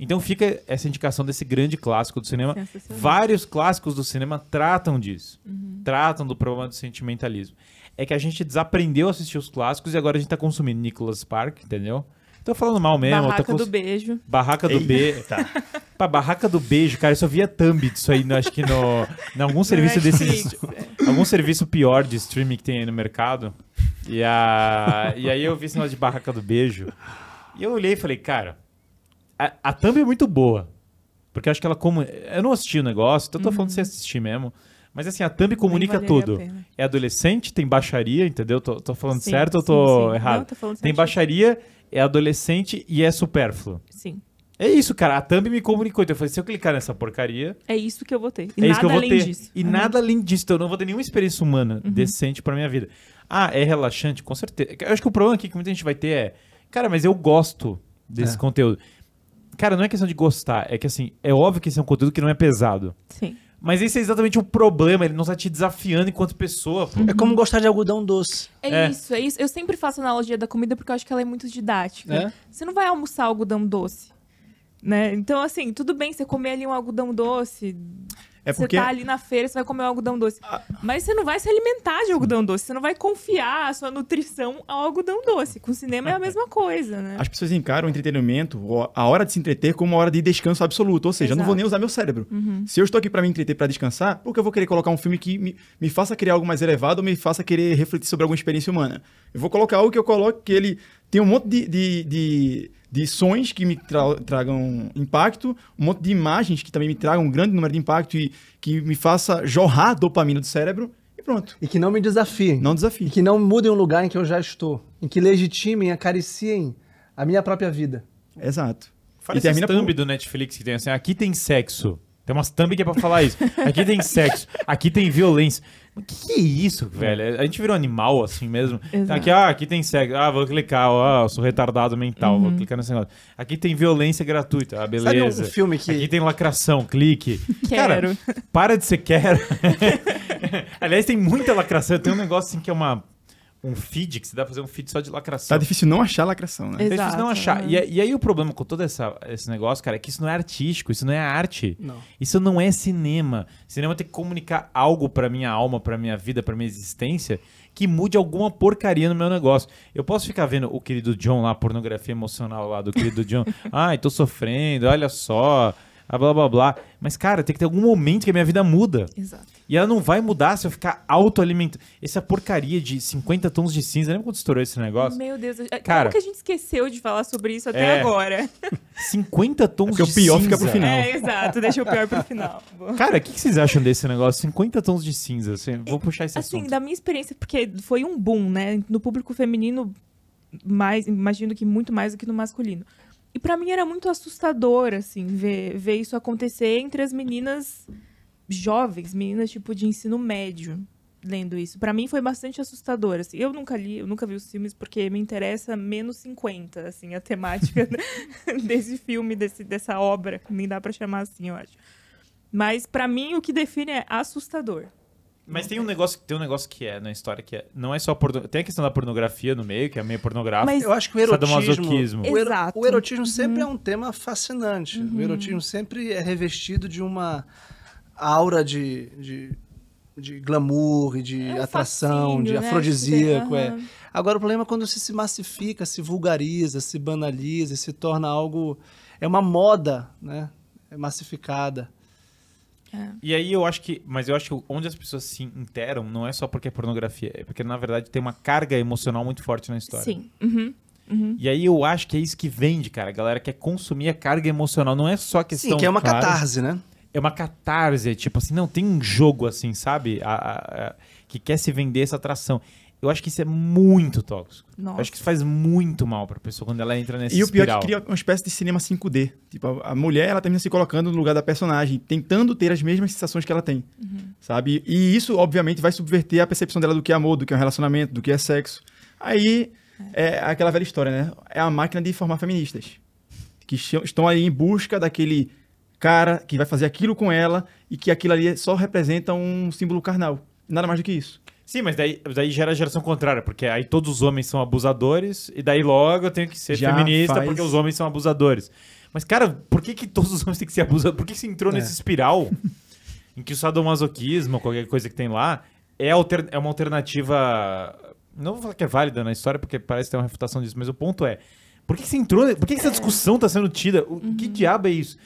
Então fica essa indicação desse grande clássico do cinema. Sensacional. Vários clássicos do cinema tratam disso. Tratam do problema do sentimentalismo. É que a gente desaprendeu a assistir os clássicos e agora a gente tá consumindo Nicholas Spark, entendeu? Tô falando mal mesmo. Barraca do Beijo. Barraca do Beijo. Pra Barraca do Beijo, cara, eu só via thumb disso aí, acho que em algum serviço desses. Algum serviço pior de streaming que tem aí no mercado. E aí eu vi esse negócio de Barraca do Beijo. E eu olhei e falei, cara, a thumb é muito boa. Porque eu acho que ela eu não assisti o negócio, então eu tô falando de você assistir mesmo. Mas assim, a thumb comunica valeria tudo. a pena. É adolescente, tem baixaria, entendeu? Tô falando Sim, certo ou sim, tô sim. errado? Não, tô falando Tem certinho. baixaria, é adolescente e é supérfluo. Sim. É isso, cara. A thumb me comunicou. Então eu falei, se eu clicar nessa porcaria, É isso que eu vou ter. E é nada isso que eu vou além ter. disso. E nada além disso. Então eu não vou ter nenhuma experiência humana decente pra minha vida. É relaxante? Com certeza. Eu acho que o problema aqui que muita gente vai ter é, cara, mas eu gosto desse conteúdo. Cara, não é questão de gostar. É que assim, é óbvio que esse é um conteúdo que não é pesado. Sim. Mas esse é exatamente o problema. Ele não está te desafiando enquanto pessoa. Pô. É como gostar de algodão doce. É isso. Eu sempre faço analogia da comida porque eu acho que ela é muito didática. É? Você não vai almoçar algodão doce, né? Então, assim, tudo bem você comer ali um algodão doce. É porque Você tá ali na feira, você vai comer um algodão doce. Mas você não vai se alimentar de algodão doce. Você não vai confiar a sua nutrição ao algodão doce. Com o cinema é a mesma coisa, né? as pessoas encaram o entretenimento, a hora de se entreter, como uma hora de descanso absoluto. Ou seja, eu não vou Exato. nem usar meu cérebro. Se eu estou aqui para me entreter, para descansar, por que eu vou querer colocar um filme que me faça querer algo mais elevado ou me faça querer refletir sobre alguma experiência humana? Eu vou colocar algo que eu coloque que ele tem um monte de sons que me tragam impacto, um monte de imagens que também me tragam um grande número de impacto e que me faça jorrar dopamina do cérebro e pronto. E que não me desafiem. Não E desafio. que não mudem o lugar em que eu já estou. Em que legitimem, acariciem a minha própria vida. Exato. Fala E termina thumb por- do Netflix que tem assim, aqui tem sexo. Tem umas thumb que é pra falar isso. Aqui tem sexo. Aqui tem violência. O que é isso, velho? A gente virou animal assim mesmo. Exato. Aqui tem sexo. Vou clicar. Eu sou retardado mental. Vou clicar nesse negócio. Aqui tem violência gratuita. Beleza. Sabe um filme que... Aqui tem lacração. Clique. Cara, Quero. para de ser quero. Aliás, tem muita lacração. Tem um negócio assim que é um feed, que você dá pra fazer um feed só de lacração. Tá difícil não achar lacração, né? É difícil não Exato, achar. né? E aí o problema com todo esse negócio, cara, é que isso não é artístico, isso não é arte. Não. Isso não é cinema. Cinema tem que comunicar algo pra minha alma, pra minha vida, pra minha existência, que mude alguma porcaria no meu negócio. Eu posso ficar vendo o querido John lá, a pornografia emocional lá do querido John. Ai, tô sofrendo, olha só, blá blá blá. Mas, cara, tem que ter algum momento que a minha vida muda. Exato. E ela não vai mudar se eu ficar autoalimentando. Essa porcaria de 50 tons de cinza. Lembra quando estourou esse negócio? Meu Deus. Cara, como que a gente esqueceu de falar sobre isso até agora? 50 tons Porque de o pior cinza. fica pro final. Exato. Deixa o pior pro final. Cara, o que vocês acham desse negócio? 50 tons de cinza. Assim, vou puxar esse Assim, assunto. da minha experiência, porque foi um boom, né? No público feminino, imagino que muito mais do que no masculino. E pra mim era muito assustador, assim, ver isso acontecer entre as meninas jovens, meninas tipo de ensino médio, lendo isso. Pra mim foi bastante assustador, assim. Eu nunca vi os filmes porque me interessa menos 50, assim, a temática desse filme, dessa obra. Nem dá pra chamar assim, eu acho. Mas pra mim o que define é assustador. Mas tem um negócio que é na história que é. Não é só tem a questão da pornografia no meio, que é meio pornográfico. Mas- Eu acho que o erotismo... Sadomasoquismo. Exato. O erotismo sempre é um tema fascinante. O erotismo sempre é revestido de uma aura de de glamour e de É um atração, fascínio, de né? afrodisíaco. Aham. Agora, o problema é quando se massifica, se vulgariza, se banaliza, se torna algo... É uma moda, né? É massificada. E aí eu acho que onde as pessoas se interam não é só porque é pornografia, é porque na verdade tem uma carga emocional muito forte na história. Sim. Uhum. E aí eu acho que é isso que vende, cara. A galera quer consumir a carga emocional, não é só questão... Sim, que é uma Claro. catarse, né? É uma catarse, tipo assim, não, tem um jogo assim, sabe? Que quer se vender essa atração. Eu acho que isso é muito tóxico. Nossa. Eu acho que isso faz muito mal pra pessoa quando ela entra nessa E o pior é espiral. que cria uma espécie de cinema 5D. Tipo, a mulher, ela termina se colocando no lugar da personagem, tentando ter as mesmas sensações que ela tem, sabe? E isso, obviamente, vai subverter a percepção dela do que é amor, do que é um relacionamento, do que é sexo. Aí, é aquela velha história, né? É a máquina de formar feministas. Que estão aí em busca daquele cara que vai fazer aquilo com ela e que aquilo ali só representa um símbolo carnal. Nada mais do que isso. Sim, mas daí gera a geração contrária, porque aí todos os homens são abusadores e daí logo eu tenho que ser Já feminista faz- porque os homens são abusadores. Mas, cara, por que todos os homens têm que ser abusadores? Por que você entrou nessa espiral em que o sadomasoquismo, qualquer coisa que tem lá, é uma alternativa... Não vou falar que é válida na história, porque parece ter uma refutação disso, mas o ponto é, por que você entrou... Por que essa discussão está sendo tida? Que diabo é isso?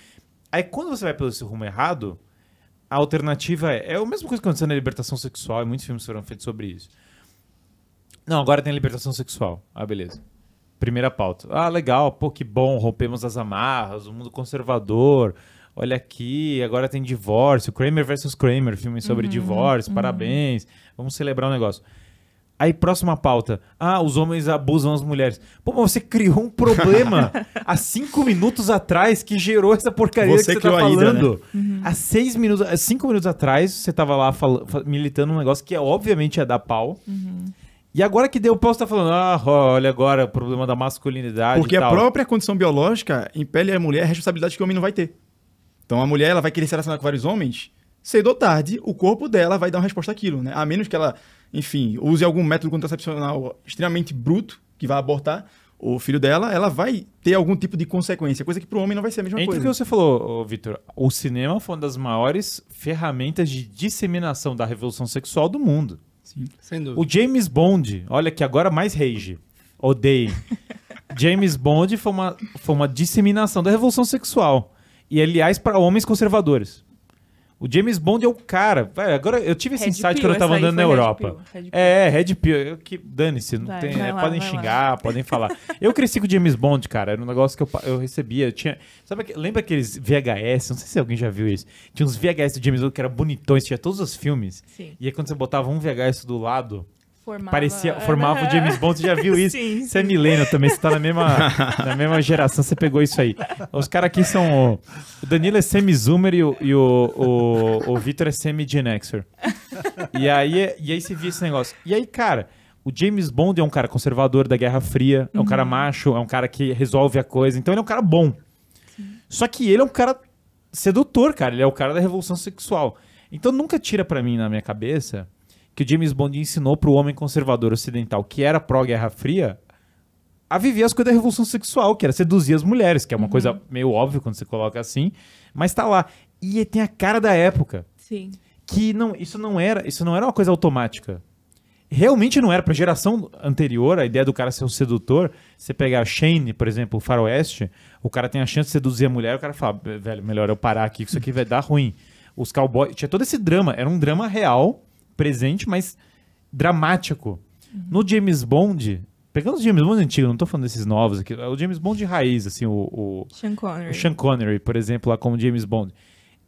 Aí quando você vai pelo esse rumo errado... A alternativa é a mesma coisa que aconteceu na libertação sexual, e muitos filmes foram feitos sobre isso. Não, agora tem a libertação sexual. Ah, beleza. Primeira pauta. Ah, legal, pô, que bom, rompemos as amarras, o mundo conservador, olha aqui, agora tem divórcio, Kramer versus Kramer, filme sobre divórcio, parabéns, vamos celebrar o negócio. Aí, próxima pauta. Ah, os homens abusam as mulheres. Pô, mas você criou um problema há 5 minutos atrás que gerou essa porcaria Você que você tá criou a Hidra, falando. Há 5 minutos atrás, você tava lá militando um negócio que obviamente ia dar pau. E agora que deu pau, você tá falando, olha agora o problema da masculinidade Porque e a tal. própria condição biológica impele a mulher a responsabilidade que o homem não vai ter. Então a mulher ela vai querer se relacionar com vários homens, cedo ou tarde, o corpo dela vai dar uma resposta àquilo, né? A menos que ela, enfim, use algum método contracepcional extremamente bruto, que vai abortar o filho dela, ela vai ter algum tipo de consequência, coisa que pro homem não vai ser a mesma Entre o coisa. que você falou, Vitor, o cinema foi uma das maiores ferramentas de disseminação da revolução sexual do mundo. Sem dúvida. O James Bond, olha que agora mais rage, odeiem. James Bond foi uma disseminação da revolução sexual. E, aliás, para homens conservadores. O James Bond é o cara. Agora, eu tive esse Red insight Pill, quando eu tava essa aí andando na foi Red Europa. Pill, Red Pill. Red Pill. Dane-se, não Vai, tem, vai lá, podem vai xingar, podem falar. Eu cresci com o James Bond, cara. Era um negócio que eu recebia. Lembra aqueles VHS? Não sei se alguém já viu isso. Tinha uns VHS do James Bond que eram bonitões, tinha todos os filmes. Sim. E aí quando você botava um VHS do lado, Formava formava o James Bond. Você já viu isso? Sim, Você é milênio também, você tá na mesma geração, você pegou isso aí. Os caras aqui são... O Danilo é semi-zoomer e o Vitor é semi-Gen Xer. E aí você via esse negócio. E aí, cara, o James Bond é um cara conservador da Guerra Fria, é um cara macho, é um cara que resolve a coisa. Então ele é um cara bom. Só que ele é um cara sedutor, cara. Ele é o cara da revolução sexual. Então nunca tira pra mim na minha cabeça que o James Bond ensinou pro homem conservador ocidental, que era pró-Guerra Fria, a viver as coisas da revolução sexual, que era seduzir as mulheres, que é uma coisa meio óbvia quando você coloca assim, mas tá lá. E tem a cara da época, Sim. que isso não era uma coisa automática. Realmente não era. Pra geração anterior, a ideia do cara ser um sedutor, você pegar Shane, por exemplo, o Faroeste, o cara tem a chance de seduzir a mulher, o cara fala, velho, melhor eu parar aqui, que isso aqui vai dar ruim. Os cowboys, tinha todo esse drama, era um drama real, presente, mas dramático. No James Bond, pegando os James Bond antigos, não tô falando desses novos aqui, o James Bond de raiz, assim, o Sean Connery. Sean Connery, por exemplo, lá como James Bond,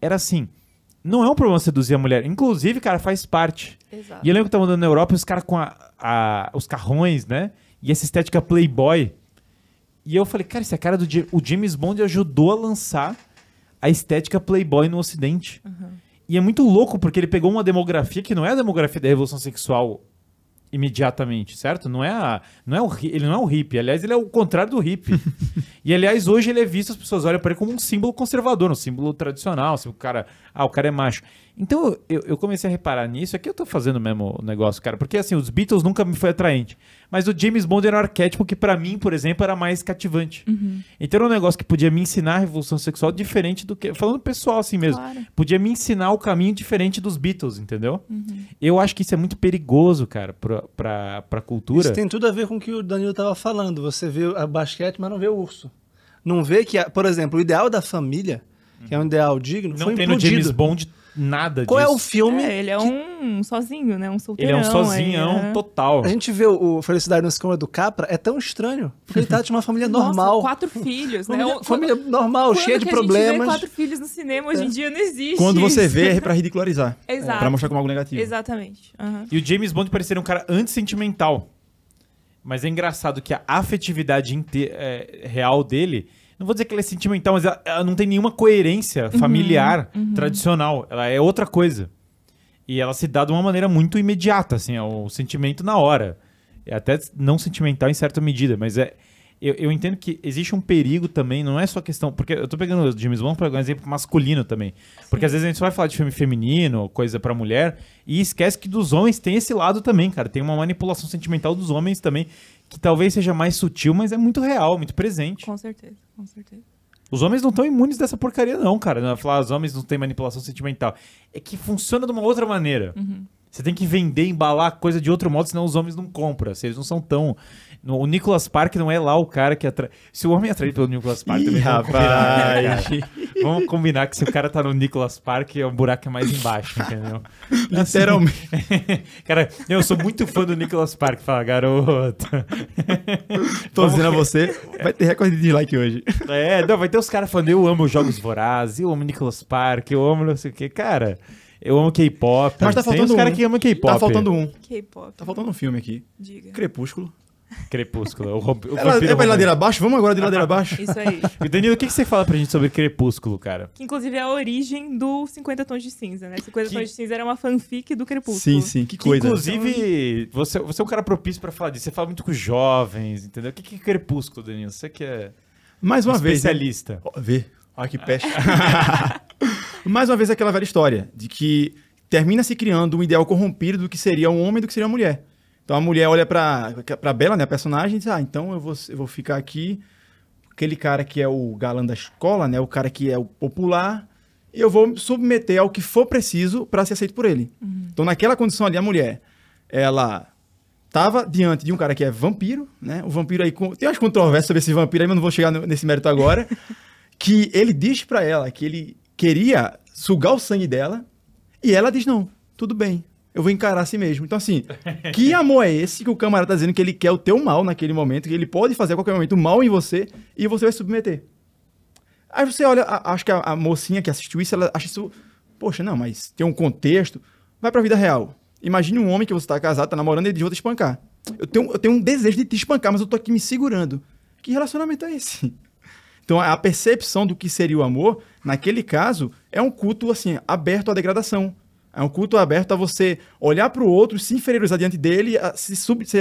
era assim, não é um problema seduzir a mulher, inclusive, cara, faz parte. Exato. E eu lembro que tava andando na Europa e os caras com os carrões, né, e essa estética playboy, e eu falei, cara, esse é a cara do o James Bond ajudou a lançar a estética playboy no Ocidente. E é muito louco, porque ele pegou uma demografia que não é a demografia da revolução sexual imediatamente, certo? Ele não é o hippie. Aliás, ele é o contrário do hippie. E, aliás, hoje ele é visto, as pessoas olham para ele como um símbolo conservador, um símbolo tradicional. Assim, o cara é macho. Então eu comecei a reparar nisso. Aqui eu tô fazendo mesmo o negócio, cara. Porque assim, os Beatles nunca me foi atraente. Mas o James Bond era um arquétipo que pra mim, por exemplo, era mais cativante. Então era um negócio que podia me ensinar a revolução sexual diferente do que... Falando pessoal assim mesmo. Claro. Podia me ensinar o caminho diferente dos Beatles, entendeu? Eu acho que isso é muito perigoso, cara, pra cultura. Isso tem tudo a ver com o que o Danilo estava falando. Você vê a basquete, mas não vê o urso. Não vê que, por exemplo, o ideal da família, que é um ideal digno, Não foi tem no implodido. James Bond nada Qual disso. é o filme? Ele é um sozinho, né? Um Ele solteirão. é um sozinhão aí, né? total. A gente vê o Felicidade no Escama do Capra, é tão estranho. Porque ele tá de uma família normal. Nossa, 4 filhos, né? Família normal, Quando cheia de que a gente vê problemas. 4 filhos no cinema, hoje em dia não existe. Quando você isso. vê, é pra ridicularizar. Exato. Pra mostrar como algo negativo. Exatamente. Aham. E o James Bond parecia um cara antissentimental. Mas é engraçado que a afetividade real dele... Não vou dizer que ele é sentimental, mas ela não tem nenhuma coerência familiar tradicional. Ela é outra coisa. E ela se dá de uma maneira muito imediata, assim, é o sentimento na hora. É até não sentimental em certa medida, mas eu entendo que existe um perigo também, não é só questão... Porque eu tô pegando o James Bond para pegar um exemplo masculino também. Porque às vezes a gente só vai falar de filme feminino, coisa pra mulher, e esquece que dos homens tem esse lado também, cara. Tem uma manipulação sentimental dos homens também, que talvez seja mais sutil, mas é muito real, muito presente. Com certeza, com certeza. Os homens não estão imunes dessa porcaria não, cara. Não é falar os homens não têm manipulação sentimental. É que funciona de uma outra maneira. Você tem que vender, embalar a coisa de outro modo, senão os homens não compram. Eles não são tão... O Nicholas Spark não é lá o cara que atrai... Se o homem é atraído pelo Nicholas Spark, também vamos combinar, né, cara? Vamos combinar que se o cara tá no Nicholas Spark, o buraco é mais embaixo, entendeu? Literalmente. Cara, eu sou muito fã do Nicholas Spark. Fala, garoto. Tô dizendo a você, vai ter recorde de dislike hoje. Não, vai ter os caras falando, eu amo Jogos Vorazes, eu amo Nicholas Spark, eu amo não sei o que. Cara, eu amo K-pop. Mas tá Tem faltando uns caras um. que amam K-pop. Tá faltando um. K-pop. Tá faltando um filme aqui. Diga. Crepúsculo. Crepúsculo. O É vampiro pra ir romântico. ladeira abaixo? Vamos agora de ladeira abaixo? Isso aí. E Danilo, o que você fala pra gente sobre Crepúsculo, cara? Que inclusive é a origem do 50 Tons de Cinza, né? 50 Que- Tons de Cinza era uma fanfic do Crepúsculo. Sim, sim, que Que, coisa. inclusive, você é um cara propício pra falar disso. Você fala muito com os jovens, entendeu? O que é Crepúsculo, Danilo? Você que é Mais uma vez, né? especialista. Ó, vê. Olha que peste. Mais uma vez aquela velha história de que termina se criando um ideal corrompido do que seria um homem e do que seria uma mulher. Então a mulher olha pra Bella, né, a personagem, e diz, então eu vou ficar aqui, aquele cara que é o galã da escola, né, o cara que é o popular, e eu vou submeter ao que for preciso para ser aceito por ele. Então naquela condição ali, a mulher, ela tava diante de um cara que é vampiro, né, o vampiro aí, tem umas controvérsias sobre esse vampiro aí, mas não vou chegar nesse mérito agora, que ele diz pra ela que ele queria sugar o sangue dela, e ela diz, não, tudo bem, eu vou encarar a si mesmo. Então, assim, que amor é esse que o camarada tá dizendo que ele quer o teu mal naquele momento, que ele pode fazer a qualquer momento o mal em você e você vai se submeter? Aí você olha, acho que a mocinha que assistiu isso, ela acha isso, poxa, não, mas tem um contexto. Vai pra vida real. Imagine um homem que você tá casado, tá namorando, e ele diz, vou te espancar. Eu tenho um desejo de te espancar, mas eu tô aqui me segurando. Que relacionamento é esse? Então, a percepção do que seria o amor, naquele caso, é um culto, assim, aberto à degradação. É um culto aberto a você olhar para o outro, se inferiorizar diante dele,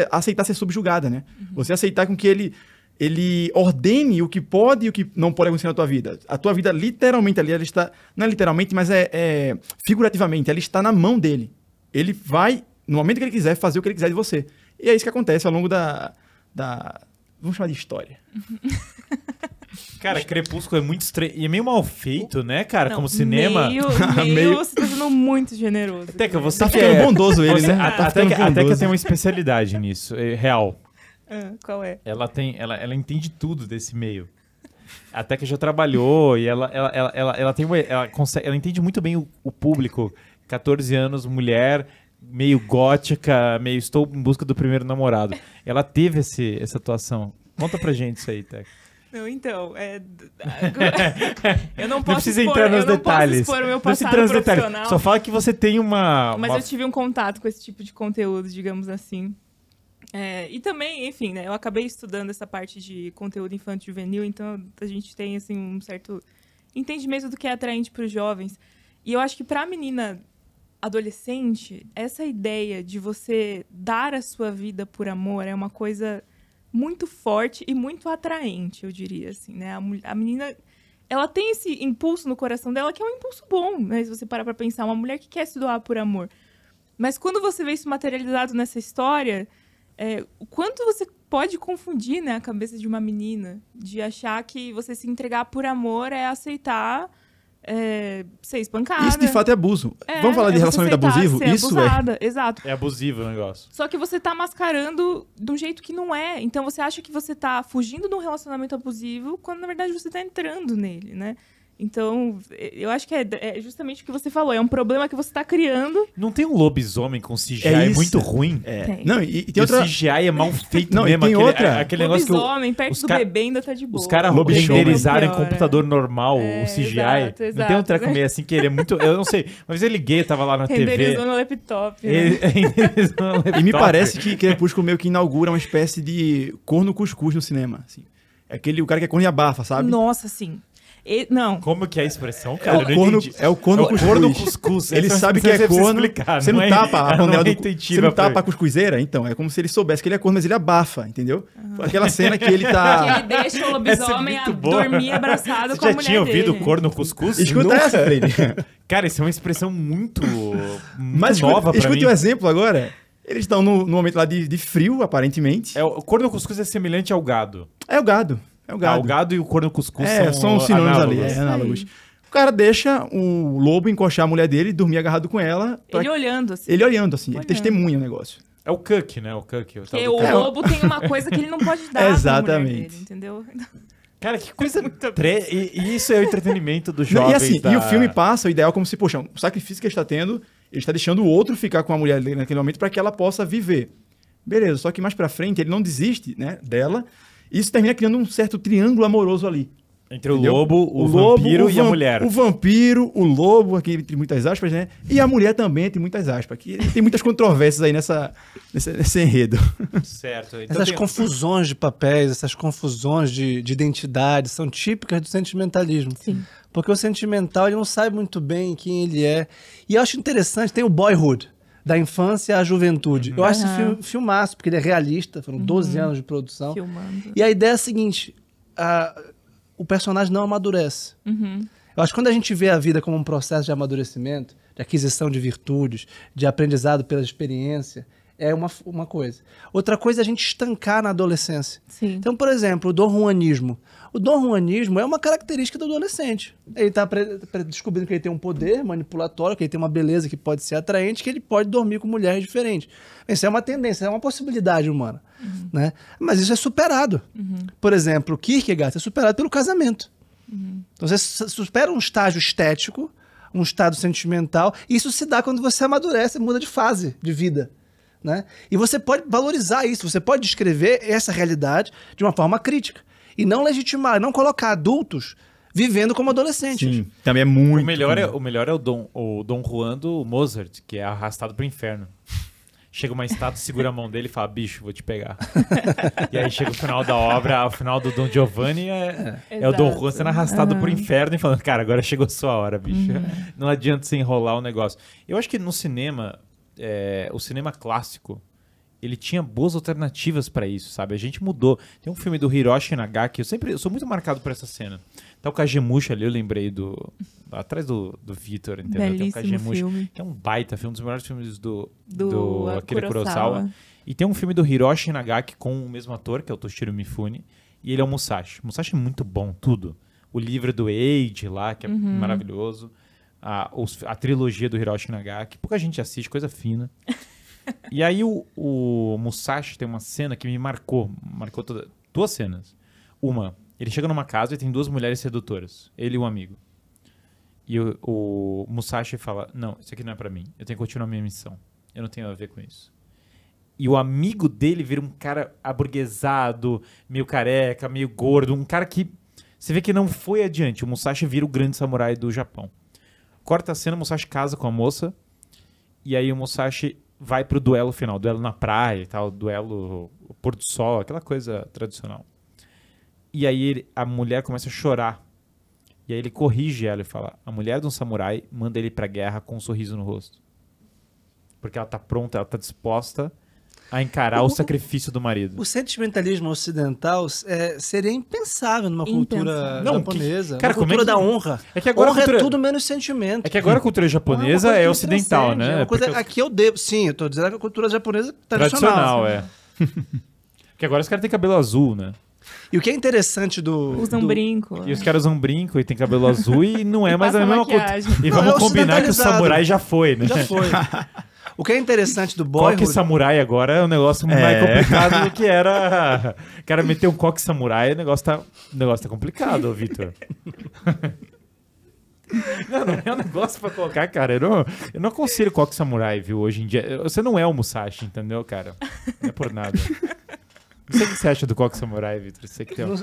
aceitar ser subjugada, né? Você aceitar com que ele ordene o que pode e o que não pode acontecer na tua vida. A tua vida, literalmente, ali, ela está... Não é literalmente, mas figurativamente. Ela está na mão dele. Ele vai, no momento que ele quiser, fazer o que ele quiser de você. E é isso que acontece ao longo da vamos chamar de história. Cara, Crepúsculo é muito estranho. E é meio mal feito, né, cara? Não, como cinema. Meio você tá sendo muito generoso. Até que você Tá que ficando é... bondoso ele, você- né? a- Tá até, ficando que, até que bondoso. tem uma especialidade nisso, real. Qual é? Ela entende tudo desse meio. Até que já trabalhou e ela tem ela entende muito bem o público. 14 anos, mulher, meio gótica, meio estou em busca do primeiro namorado. Ela teve essa atuação. Conta pra gente isso aí, Teca. Não, então, eu não posso Não precisa expor, entrar nos eu não detalhes. posso expor o meu Não precisa passado entrar nos detalhes. profissional. Só fala que você tem uma... Mas uma- eu tive um contato com esse tipo de conteúdo, digamos assim. E também, enfim, né? Eu acabei estudando essa parte de conteúdo infantil juvenil, então a gente tem, assim, um certo entendimento do que é atraente para os jovens. E eu acho que para a menina adolescente, essa ideia de você dar a sua vida por amor é uma coisa muito forte e muito atraente, eu diria, assim, né? A menina ela tem esse impulso no coração dela que é um impulso bom, né? Se você parar pra pensar, uma mulher que quer se doar por amor. Mas quando você vê isso materializado nessa história, o quanto você pode confundir, né, a cabeça de uma menina, de achar que você se entregar por amor é aceitar ser espancada. Isso de fato é abuso. Vamos falar de relacionamento abusivo? Isso abusada. Exato. É abusivo o negócio. Só que você tá mascarando de um jeito que não é. Então você acha que você tá fugindo de um relacionamento abusivo, quando na verdade você tá entrando nele, né? Então, eu acho que é justamente o que você falou. É um problema que você tá criando. Não tem um lobisomem com CGI muito ruim? Tem. Não, e tem outra... O CGI é mal feito Não, mesmo. e tem outra... Aquele negócio que lobisomem, perto do bebê ainda tá de boa. os caras renderizaram em computador normal o CGI. Exato, não tem um treco meio assim que ele é muito... Eu não sei. Uma vez eu liguei, tava lá na TV. Renderizou no laptop. Né? Renderizou no laptop. E me parece que Crepúsculo meio que inaugura uma espécie de corno cuscuz no cinema. Assim. O cara que é corno e abafa, sabe? Nossa, sim. Não. Como que é a expressão, cara? É o corno cuscuz. Ele sabe que é corno. Você não tapa a panela do... Você não tapa a cuscuzeira? Então, é como se ele soubesse que ele é corno, mas ele abafa, entendeu? Aquela cena que ele tá... Que ele deixa o lobisomem dormir abraçado com a mulher dele. Você já tinha ouvido corno cuscuz? Escuta essa, Freire. Cara, isso é uma expressão muito nova pra mim. Escute um exemplo agora. Eles estão no momento lá de frio, aparentemente. O corno cuscuz é semelhante ao gado. É o gado. É o gado. O gado e o corno cuscuz são sinônimos ali, análogos. O cara deixa o lobo encoxar a mulher dele e dormir agarrado com ela. Ele olhando, assim. Ele testemunha o negócio. É o cuck, né? O cuck. Porque o lobo tem uma coisa que ele não pode dar pra mulher dele, entendeu? Cara, que coisa... E isso é o entretenimento do jovem. E assim, e o filme passa o ideal como se, poxa, o sacrifício que ele está tendo, ele está deixando o outro ficar com a mulher dele naquele momento para que ela possa viver. Beleza, só que mais pra frente ele não desiste, né, dela. Isso termina criando um certo triângulo amoroso ali. Entre o lobo, o vampiro e a mulher. O vampiro, o lobo, aqui entre muitas aspas, né? E a mulher também, entre muitas aspas. Aqui tem muitas controvérsias aí nesse enredo. Certo. Então essas confusões de papéis, essas confusões de identidade são típicas do sentimentalismo. Sim. Porque o sentimental ele não sabe muito bem quem ele é. E eu acho interessante, tem o Boyhood. Da infância à juventude. Eu acho esse filmaço, porque ele é realista, foram 12 anos de produção. Filmando. E a ideia é a seguinte, o personagem não amadurece. Eu acho que quando a gente vê a vida como um processo de amadurecimento, de aquisição de virtudes, de aprendizado pela experiência, é uma coisa. Outra coisa é a gente estancar na adolescência. Sim. Então, por exemplo, o Dom Juanismo. O Dom Juanismo é uma característica do adolescente. Ele está descobrindo que ele tem um poder manipulatório, que ele tem uma beleza que pode ser atraente, que ele pode dormir com mulheres diferentes. Isso é uma tendência, é uma possibilidade humana. Né? Mas isso é superado. Por exemplo, o Kierkegaard é superado pelo casamento. Então você supera um estágio estético, um estado sentimental, e isso se dá quando você amadurece, muda de fase de vida. Né? E você pode valorizar isso, você pode descrever essa realidade de uma forma crítica. E não legitimar, não colocar adultos vivendo como adolescentes. Sim, também é muito... O melhor é o Dom Juan do Mozart, que é arrastado pro inferno. Chega uma estátua, segura a mão dele e fala, bicho, vou te pegar. E aí chega o final da obra, o final do Dom Giovanni é o Dom Juan sendo arrastado pro inferno e falando, cara, agora chegou a sua hora, bicho. Não adianta você enrolar o negócio. Eu acho que no cinema, o cinema clássico, ele tinha boas alternativas pra isso, sabe? A gente mudou. Tem um filme do Hiroshi Nagaki, eu sou muito marcado por essa cena. Tá o Kagemusha ali, eu lembrei atrás do Vitor, entendeu? Belíssimo. Tem o Kagemusha, filme. que é um baita filme, um dos melhores filmes do Akira Kurosawa. Kurosawa. E tem um filme do Hiroshi Nagaki com o mesmo ator, que é o Toshiro Mifune, e ele é o Musashi. O Musashi é muito bom, tudo. O livro do Age lá, que é maravilhoso. A trilogia do Hiroshi Nagaki. Pouca gente assiste, coisa fina. E aí o Musashi tem uma cena que me marcou duas cenas. Uma, ele chega numa casa e tem duas mulheres sedutoras, ele e um amigo. E o Musashi fala, não, isso aqui não é pra mim, eu tenho que continuar a minha missão, eu não tenho a ver com isso. E o amigo dele vira um cara aburguesado, meio careca, meio gordo, um cara que você vê que não foi adiante. O Musashi vira o grande samurai do Japão. Corta a cena, o Musashi casa com a moça, e aí o Musashi vai pro duelo final, duelo na praia e tal, duelo pôr do sol, aquela coisa tradicional. E aí a mulher começa a chorar. E aí ele corrige ela e fala, a mulher de um samurai manda ele pra guerra com um sorriso no rosto. Porque ela tá pronta, ela tá disposta a encarar o sacrifício do marido. O sentimentalismo ocidental seria impensável numa cultura Não, japonesa. cara, uma cultura como é que- da honra. É que agora a honra cultura- é tudo menos sentimento. É que agora a cultura japonesa é ocidental, né? É uma coisa, Porque aqui eu devo. Sim, eu tô dizendo que a cultura japonesa tradicional. tradicional, é. Porque agora os caras têm cabelo azul, né? E o que é interessante Usam brinco. E os caras usam brinco e tem cabelo azul e não é mais a Passa mesma coisa. maquiagem. E Não, vamos é combinar que o ocidentalizado. samurai já foi, né? Já foi. O que é interessante do Coque Boyhood... samurai agora é um negócio mais complicado do que era. O cara meter um coque samurai, o negócio tá complicado, ô, Vitor. Não é um negócio pra colocar, cara. Eu não aconselho coque samurai, viu, hoje em dia. Você não é o Musashi, entendeu, cara? Não é por nada. Não sei o que você acha do coque samurai, Vitor. Você que tem um...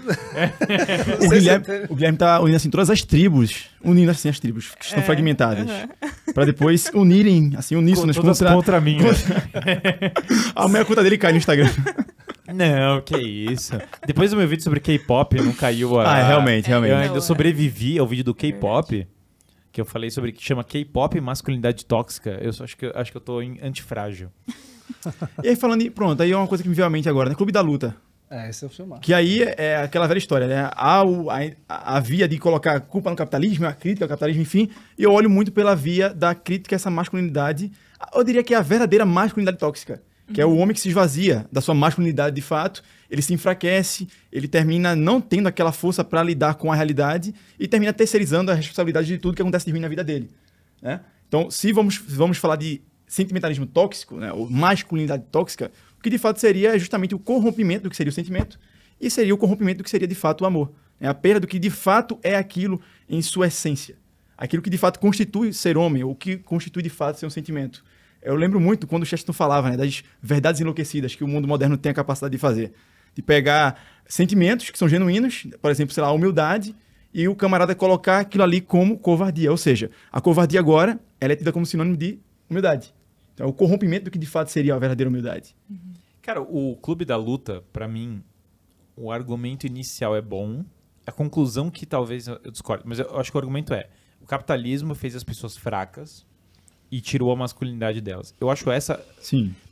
O Guilherme tá unindo assim todas as tribos, unindo assim as tribos que estão fragmentadas, pra depois unirem assim uníssonas todas contra mim. Né? Amanhã a conta dele cai no Instagram. Não, que isso. Depois do meu vídeo sobre K-pop, não caiu a... Realmente. Eu Não, ainda sobrevivi ao vídeo do K-pop, que eu falei sobre, que chama K-pop e masculinidade tóxica. Eu acho que eu tô em antifrágil. E aí falando, pronto, aí é uma coisa que me veio à mente agora, né? Clube da Luta. Esse é o filmar. Que aí é aquela velha história, né? A via de colocar culpa no capitalismo, a crítica ao capitalismo, enfim. E eu olho muito pela via da crítica a essa masculinidade. Eu diria que é a verdadeira masculinidade tóxica. Que é o homem que se esvazia da sua masculinidade de fato. Ele se enfraquece, ele termina não tendo aquela força para lidar com a realidade e termina terceirizando a responsabilidade de tudo que acontece de ruim na vida dele. Né? Então, se vamos falar de sentimentalismo tóxico, né? Ou masculinidade tóxica, o que de fato seria é justamente o corrompimento do que seria o sentimento e seria o corrompimento do que seria de fato o amor. É a perda do que de fato é aquilo em sua essência. Aquilo que de fato constitui ser homem, ou que constitui de fato ser um sentimento. Eu lembro muito quando o Chesterton falava, né, das verdades enlouquecidas que o mundo moderno tem a capacidade de fazer. De pegar sentimentos que são genuínos, por exemplo, sei lá, a humildade, e o camarada colocar aquilo ali como covardia. Ou seja, a covardia agora ela é tida como sinônimo de humildade. Então, é o corrompimento do que de fato seria a verdadeira humildade. Cara, o Clube da Luta, pra mim, o argumento inicial é bom. A conclusão que talvez eu discordo, mas eu acho que o argumento é: o capitalismo fez as pessoas fracas e tirou a masculinidade delas. Eu acho essa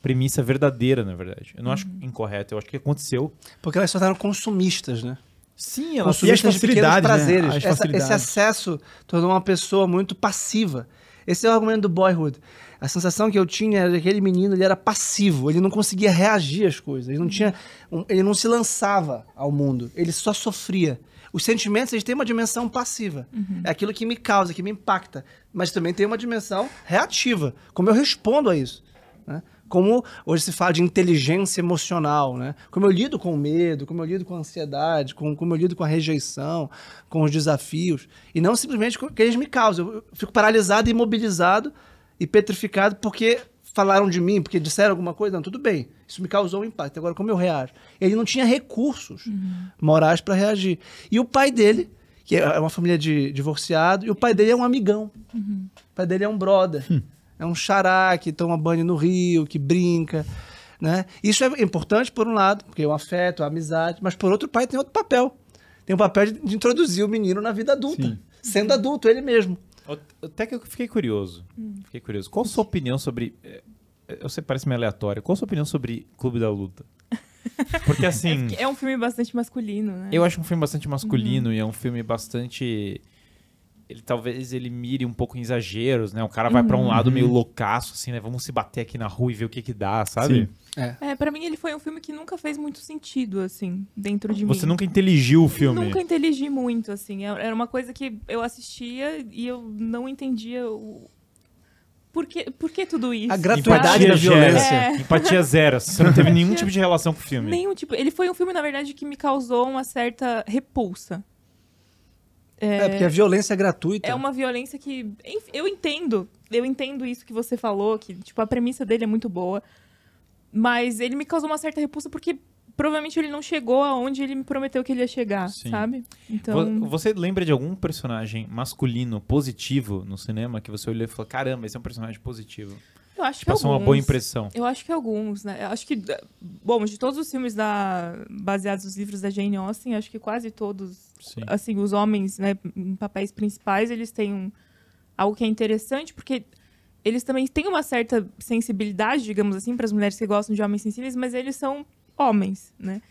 premissa verdadeira, na verdade. Eu não acho incorreta, eu acho que aconteceu. Porque elas se tornaram consumistas, né? Sim, elas E as Consumistas de pequenos facilidades, né? prazeres. As Esse facilidades. acesso tornou uma pessoa muito passiva. Esse é o argumento do Boyhood. A sensação que eu tinha era que aquele menino ele era passivo, ele não conseguia reagir às coisas, ele não se lançava ao mundo, ele só sofria. Os sentimentos eles têm uma dimensão passiva, é aquilo que me causa, que me impacta, mas também tem uma dimensão reativa, como eu respondo a isso. Né? Como hoje se fala de inteligência emocional, né? Como eu lido com o medo, como eu lido com a ansiedade, como eu lido com a rejeição, com os desafios, e não simplesmente com o que eles me causam. Eu fico paralisado, imobilizado e petrificado porque falaram de mim, porque disseram alguma coisa. Não, tudo bem, isso me causou um impacto. Agora, como eu reajo? Ele não tinha recursos morais para reagir. E o pai dele, que é uma família de divorciado, e o pai dele é um amigão. O pai dele é um brother. É um xará que toma banho no rio, que brinca, né? Isso é importante por um lado, porque é o afeto, a amizade, mas por outro, o pai tem outro papel. Tem o papel de introduzir o menino na vida adulta, sendo adulto ele mesmo. Até que eu fiquei curioso. Qual a sua opinião sobre... Eu sei, parece meio aleatório. Qual a sua opinião sobre Clube da Luta? Porque assim... É um filme bastante masculino, né? Eu acho um filme bastante masculino e é um filme bastante... Talvez ele mire um pouco em exageros, né? O cara vai pra um lado meio loucaço, assim, né? Vamos se bater aqui na rua e ver o que dá, sabe? Sim. Pra mim ele foi um filme que nunca fez muito sentido, assim, dentro de mim. Você nunca inteligiu o filme. Nunca intelig muito, assim. Era uma coisa que eu assistia e eu não entendia o... Por que tudo isso? A gratuidade da violência. Empatia zero. Você não teve nenhum tipo de relação com o filme. Nenhum tipo. Ele foi um filme, na verdade, que me causou uma certa repulsa. Porque a violência é gratuita. É uma violência que... Enfim, eu entendo isso que você falou, que tipo, a premissa dele é muito boa, mas ele me causou uma certa repulsa porque provavelmente ele não chegou aonde ele me prometeu que ele ia chegar, sabe? Então... Você lembra de algum personagem masculino positivo no cinema que você olhou e falou, caramba, esse é um personagem positivo? Eu acho que passou alguns. Uma boa impressão. Eu acho que alguns, né? Eu acho que, bom, de todos os filmes baseados nos livros da Jane Austen, acho que quase todos, assim, os homens, né, em papéis principais, eles têm algo que é interessante, porque eles também têm uma certa sensibilidade, digamos assim, para as mulheres que gostam de homens sensíveis, mas eles são homens, né?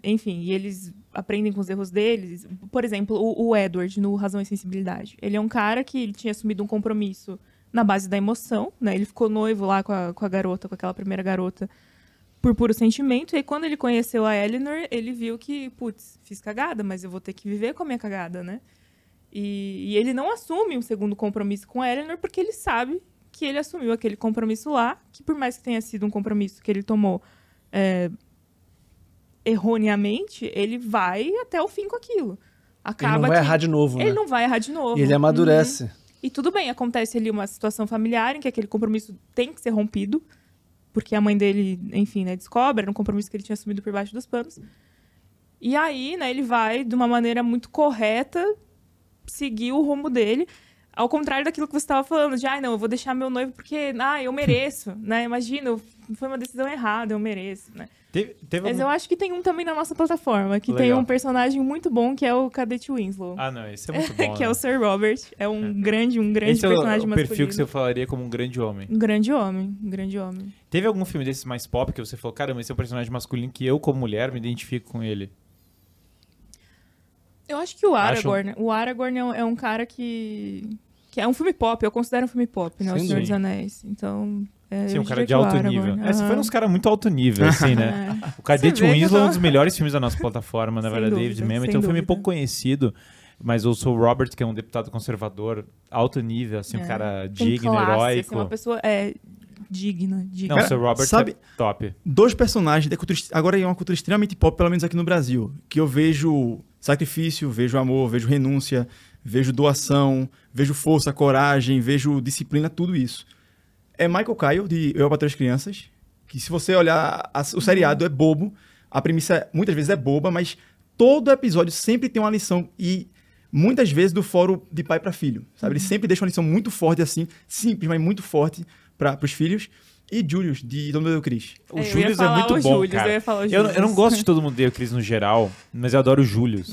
Enfim, e eles aprendem com os erros deles. Por exemplo, o Edward, no Razão e Sensibilidade. Ele é um cara que ele tinha assumido um compromisso na base da emoção, né? Ele ficou noivo lá com a garota, com aquela primeira garota, por puro sentimento. E aí, quando ele conheceu a Eleanor, ele viu que, putz, fiz cagada, mas eu vou ter que viver com a minha cagada, né? E ele não assume um segundo compromisso com a Eleanor porque ele sabe que ele assumiu aquele compromisso lá, que por mais que tenha sido um compromisso que ele tomou erroneamente, ele vai até o fim com aquilo. Ele não vai errar de novo, né? Ele não vai errar de novo. E ele amadurece. E tudo bem, acontece ali uma situação familiar em que aquele compromisso tem que ser rompido, porque a mãe dele, enfim, né, descobre, era um compromisso que ele tinha assumido por baixo dos panos. E aí, né, ele vai, de uma maneira muito correta, seguir o rumo dele, ao contrário daquilo que você estava falando, de, não, eu vou deixar meu noivo porque, eu mereço, né? Imagina, foi uma decisão errada, eu mereço, né? Mas eu acho que tem um também na nossa plataforma, que tem um personagem muito bom, que é o Cadete Winslow. Ah, não, esse é muito bom, que é o Sir Robert, é um grande esse personagem masculino. É o perfil que você falaria como um grande homem. Um grande homem. Teve algum filme desses mais pop que você falou, caramba, esse é um personagem masculino que eu, como mulher, me identifico com ele? Eu acho que o Aragorn. O Aragorn é um cara que é um filme pop, eu considero um filme pop, né? O Senhor dos Anéis. Então. Sim, um cara de alto nível. Esse foi uns caras muito alto nível, assim, né? O Cadete Winslow é um dos melhores filmes da nossa plataforma, na verdade, David Mamet. É um filme pouco conhecido, mas eu sou o Robert, que é um deputado conservador, alto nível, assim, um cara digno, heróico. Assim, uma pessoa digna. Não, o Sir Robert sabe, é top. Dois personagens da cultura, agora é uma cultura extremamente pop, pelo menos aqui no Brasil, que eu vejo sacrifício, vejo amor, vejo renúncia, vejo doação, vejo força, coragem, vejo disciplina, tudo isso. É Michael Kyle, de Eu, a Patroa e as Crianças, que se você olhar, o seriado é bobo, a premissa muitas vezes é boba, mas todo episódio sempre tem uma lição e muitas vezes do fórum de pai para filho, sabe? Ele sempre deixa uma lição muito forte assim, simples, mas muito forte para os filhos. E Julius, de Todo Mundo Odeia o Chris. O Julius é muito bom, cara. Eu não gosto de Todo Mundo Odeia o Chris no geral, mas eu adoro o Julius.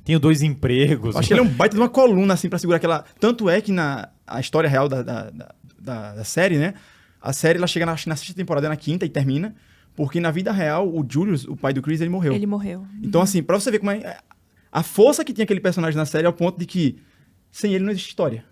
Tenho 2 empregos. Acho que ele é um baita de uma coluna, assim, pra segurar aquela... Tanto é que a história real da série, né? A série, ela chega na 6ª temporada, na 5ª e termina, porque na vida real, o Julius, o pai do Chris, ele morreu. Ele morreu. Então, assim, pra você ver como é... A força que tinha aquele personagem na série ao ponto de que sem ele não existe história.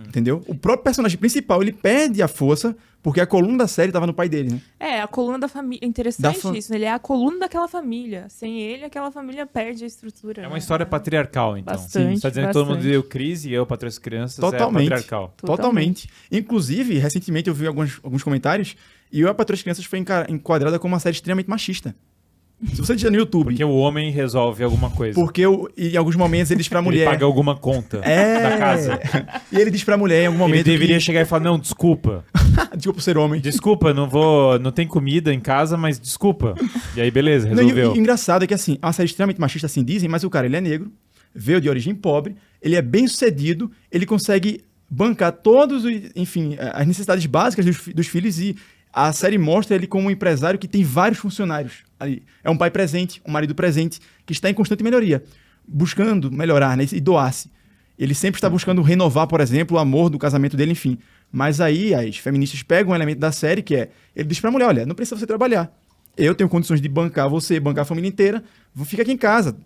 Entendeu? O próprio personagem principal, ele perde a força porque a coluna da série tava no pai dele, né? A coluna da família. Interessante isso. Ele é a coluna daquela família. Sem ele, aquela família perde a estrutura. É uma história patriarcal, então. Bastante, Você tá dizendo que Todo Mundo Odeia o Chris e Eu, Patroa e as Crianças, Totalmente. é patriarcal. Totalmente. Inclusive, recentemente eu vi alguns comentários e Eu, a Patroa e as Crianças foi enquadrada como uma série extremamente machista. Se você dizer no YouTube... Porque o homem resolve alguma coisa. Porque em alguns momentos ele diz pra mulher... Ele paga alguma conta da casa. E ele diz pra mulher em algum momento... Ele deveria chegar e falar, não, desculpa. Desculpa ser homem. Desculpa, não tem comida em casa, mas desculpa. E aí, beleza, resolveu. E engraçado é que, assim, é uma série extremamente machista, assim dizem, mas o cara, ele é negro, veio de origem pobre, ele é bem sucedido, ele consegue bancar as necessidades básicas dos filhos e a série mostra ele como um empresário que tem vários funcionários ali. É um pai presente, um marido presente, que está em constante melhoria, buscando melhorar, né, e doar-se. Ele sempre está buscando renovar, por exemplo, o amor do casamento dele, enfim. Mas aí as feministas pegam um elemento da série que é... Ele diz pra mulher, olha, não precisa você trabalhar. Eu tenho condições de bancar você, bancar a família inteira, fica aqui em casa,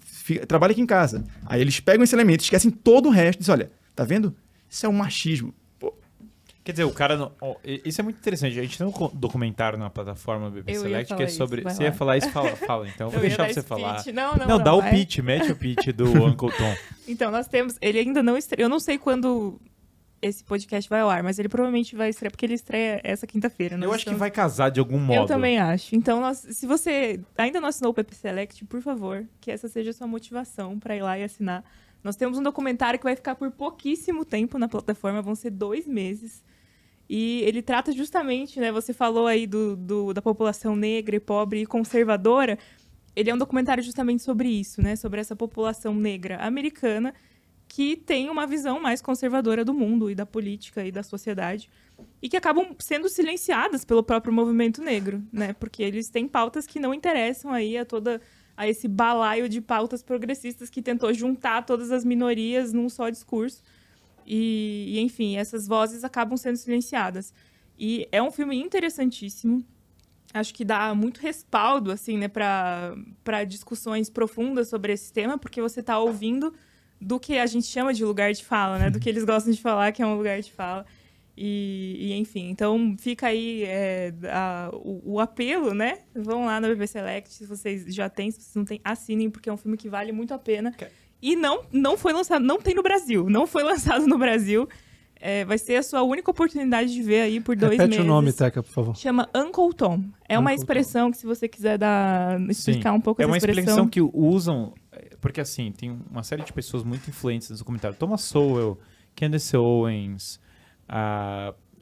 trabalha aqui em casa. Aí eles pegam esse elemento, esquecem todo o resto e dizem, olha, tá vendo? Isso é um machismo. Pô. Quer dizer, o cara... Isso é muito interessante. A gente tem um documentário na plataforma BB Select que é sobre... Você ia falar isso? Fala. Então eu vou deixar você falar. Não, dá o pitch, mete o pitch do Uncle Tom. Então, nós temos... Ele ainda não estreou. Eu não sei quando esse podcast vai ao ar, mas ele provavelmente vai estrear, porque ele estreia essa quinta-feira. Eu acho que vai casar de algum modo. Eu também acho. Então, se você ainda não assinou o PP Select, por favor, que essa seja a sua motivação para ir lá e assinar. Nós temos um documentário que vai ficar por pouquíssimo tempo na plataforma, vão ser 2 meses. E ele trata justamente, né? Você falou aí da população negra e pobre e conservadora. Ele é um documentário justamente sobre isso, né? Sobre essa população negra americana que tem uma visão mais conservadora do mundo e da política e da sociedade e que acabam sendo silenciadas pelo próprio movimento negro, né? Porque eles têm pautas que não interessam aí a esse balaio de pautas progressistas que tentou juntar todas as minorias num só discurso. E, enfim, essas vozes acabam sendo silenciadas. E é um filme interessantíssimo. Acho que dá muito respaldo, assim, né, para discussões profundas sobre esse tema, porque você está ouvindo do que a gente chama de lugar de fala, né? Do que eles gostam de falar que é um lugar de fala. E enfim, então fica aí o apelo, né? Vão lá na BB Select, se vocês já têm, se vocês não têm, assinem, porque é um filme que vale muito a pena. E não foi lançado, não tem no Brasil, não foi lançado no Brasil. Vai ser a sua única oportunidade de ver aí por 2 meses. Repete o nome, Teca, por favor. Chama Uncle Tom. É uma expressão que, se você quiser explicar um pouco essa expressão... É uma expressão que usam, porque assim, tem uma série de pessoas muito influentes nesse documentário. Thomas Sowell, Candace Owens,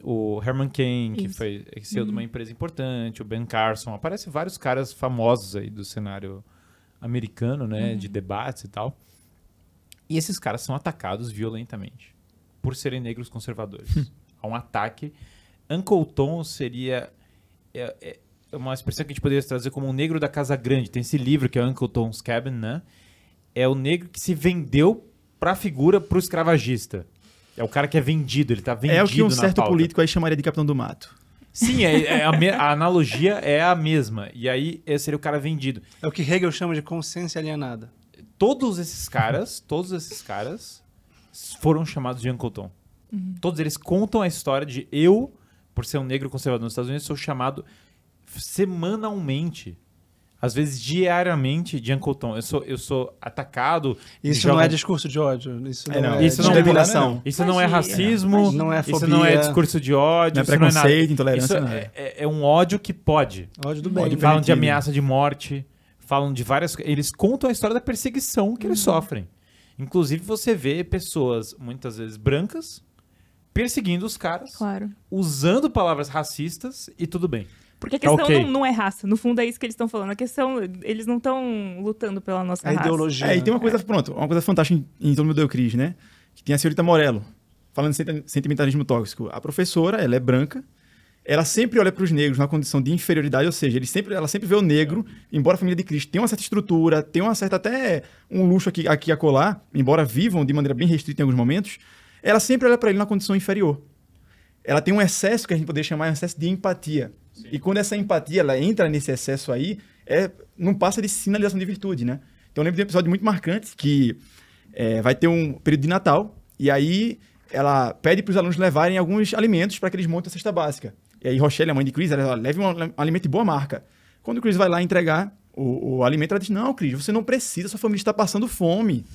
o Herman Cain, que foi CEO de uma empresa importante, o Ben Carson. Aparecem vários caras famosos aí do cenário americano, né, de debates e tal. E esses caras são atacados violentamente por serem negros conservadores. Há um ataque. Uncle Tom seria uma expressão que a gente poderia trazer como um negro da casa grande. Tem esse livro que é Uncle Tom's Cabin, né? É o negro que se vendeu pra figura pro escravagista. É o cara que é vendido, ele tá vendido na pauta. É o que um certo político aí chamaria de Capitão do Mato. Sim, a analogia é a mesma. E aí seria o cara vendido. É o que Hegel chama de consciência alienada. Todos esses caras foram chamados de Uncle Tom. Todos eles contam a história de eu, por ser um negro conservador nos Estados Unidos, sou chamado semanalmente, às vezes diariamente, de Uncle Tom. Eu sou atacado. Isso não é discurso de ódio. Isso não é isso discriminação. Isso não é racismo. Não é fobia. Isso não é discurso de ódio. Não é preconceito, intolerância. Isso é um ódio que pode. Ódio do bem. Falam de ameaça de morte. Falam de várias... Eles contam a história da perseguição que eles sofrem. Inclusive, você vê pessoas, muitas vezes brancas, perseguindo os caras, usando palavras racistas e tudo bem. Porque a questão não é raça. No fundo, é isso que eles estão falando. A questão, eles não estão lutando pela nossa raça. Ideologia. E tem uma coisa, uma coisa fantástica em Todo Mundo Deu Cris, né? Que tem a senhorita Morello, falando de sentimentalismo tóxico. A professora, ela é branca, ela sempre olha para os negros na condição de inferioridade, ou seja, ela sempre vê o negro, embora a família de Cristo tenha uma certa estrutura, tenha uma certa até um luxo aqui a colar, embora vivam de maneira bem restrita em alguns momentos, ela sempre olha para ele na condição inferior. Ela tem um excesso que a gente poderia chamar de excesso de empatia. Sim. E quando essa empatia ela entra nesse excesso aí, não passa de sinalização de virtude, né? Então eu lembro de um episódio muito marcante que vai ter um período de Natal e aí ela pede para os alunos levarem alguns alimentos para que eles montem a cesta básica. E aí Rochelle, a mãe de Chris, ela leva um alimento de boa marca. Quando o Chris vai lá entregar o alimento, ela diz, não, Chris, você não precisa, sua família está passando fome.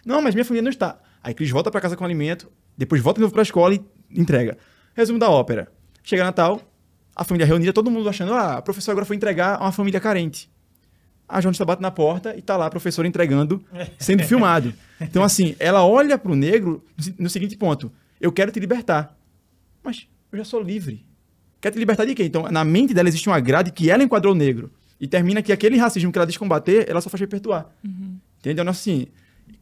Não, mas minha família não está. Aí Chris volta para casa com o alimento, depois volta de novo para a escola e entrega. Resumo da ópera. Chega Natal, a família reunida, todo mundo achando, a professora agora foi entregar a uma família carente. A jornalista bate na porta e tá lá a professora entregando, sendo filmado. Então, assim, ela olha pro negro no seguinte ponto, eu quero te libertar. Mas eu já sou livre. Quer te libertar de quê? Então, na mente dela existe uma grade que ela enquadrou o negro. E termina que aquele racismo que ela diz combater, ela só faz perpetuar. Entendeu? Então, assim,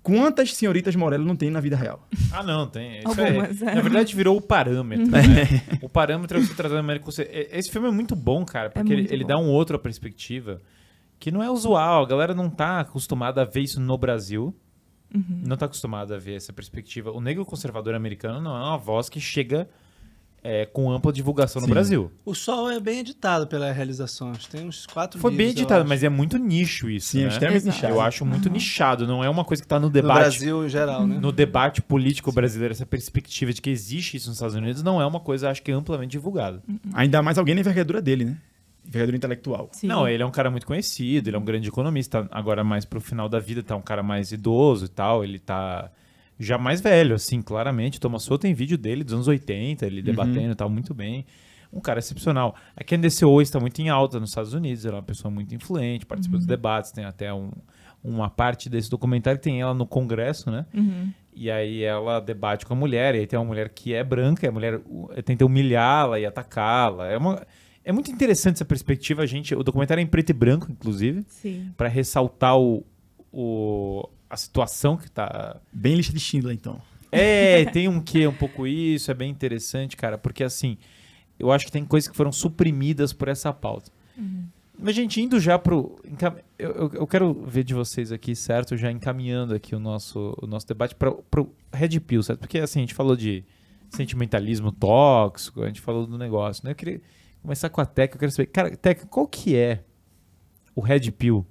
quantas senhoritas Morello não tem na vida real? Ah, não, tem. Isso na verdade, virou o parâmetro, né? O parâmetro é você tratar da América. Esse filme é muito bom, cara, porque ele dá uma outra perspectiva que não é usual. A galera não tá acostumada a ver isso no Brasil. Não tá acostumada a ver essa perspectiva. O negro conservador americano não é uma voz que chega com ampla divulgação no Brasil. O Sol é bem editado pelas realizações. Tem uns 4 Foi bem editado, mas é muito nicho isso, Sim, né? extremamente nichado. Eu acho muito nichado. Não é uma coisa que tá no debate... No Brasil, em geral, né? No debate político brasileiro, essa perspectiva de que existe isso nos Estados Unidos não é uma coisa, acho que, amplamente divulgada. Ainda mais alguém na envergadura dele, né? Envergadura intelectual. Sim. Não, ele é um cara muito conhecido, ele é um grande economista. Agora, mais pro final da vida, tá um cara mais idoso e tal. Ele tá já mais velho, assim, claramente. Thomas Sowell tem vídeo dele dos anos 80, ele debatendo e tal, muito bem. Um cara excepcional. A Candace Owens está muito em alta nos Estados Unidos, ela é uma pessoa muito influente, participa dos debates, tem até uma parte desse documentário que tem ela no Congresso, né? E aí ela debate com a mulher, e aí tem uma mulher que é branca, e a mulher tenta humilhá-la e atacá-la. É muito interessante essa perspectiva, o documentário é em preto e branco, inclusive, para ressaltar a situação que tá... Bem lista de Schindler, então. Tem um pouco isso, é bem interessante, cara, porque assim, eu acho que tem coisas que foram suprimidas por essa pauta. Mas, gente, indo já pro... eu quero ver de vocês aqui, certo? Já encaminhando aqui o nosso debate para o Red Pill, certo? Porque assim, a gente falou de sentimentalismo tóxico, a gente falou do negócio, né? Eu queria começar com a Teca, eu quero saber, cara, Teca, qual que é o Red Pill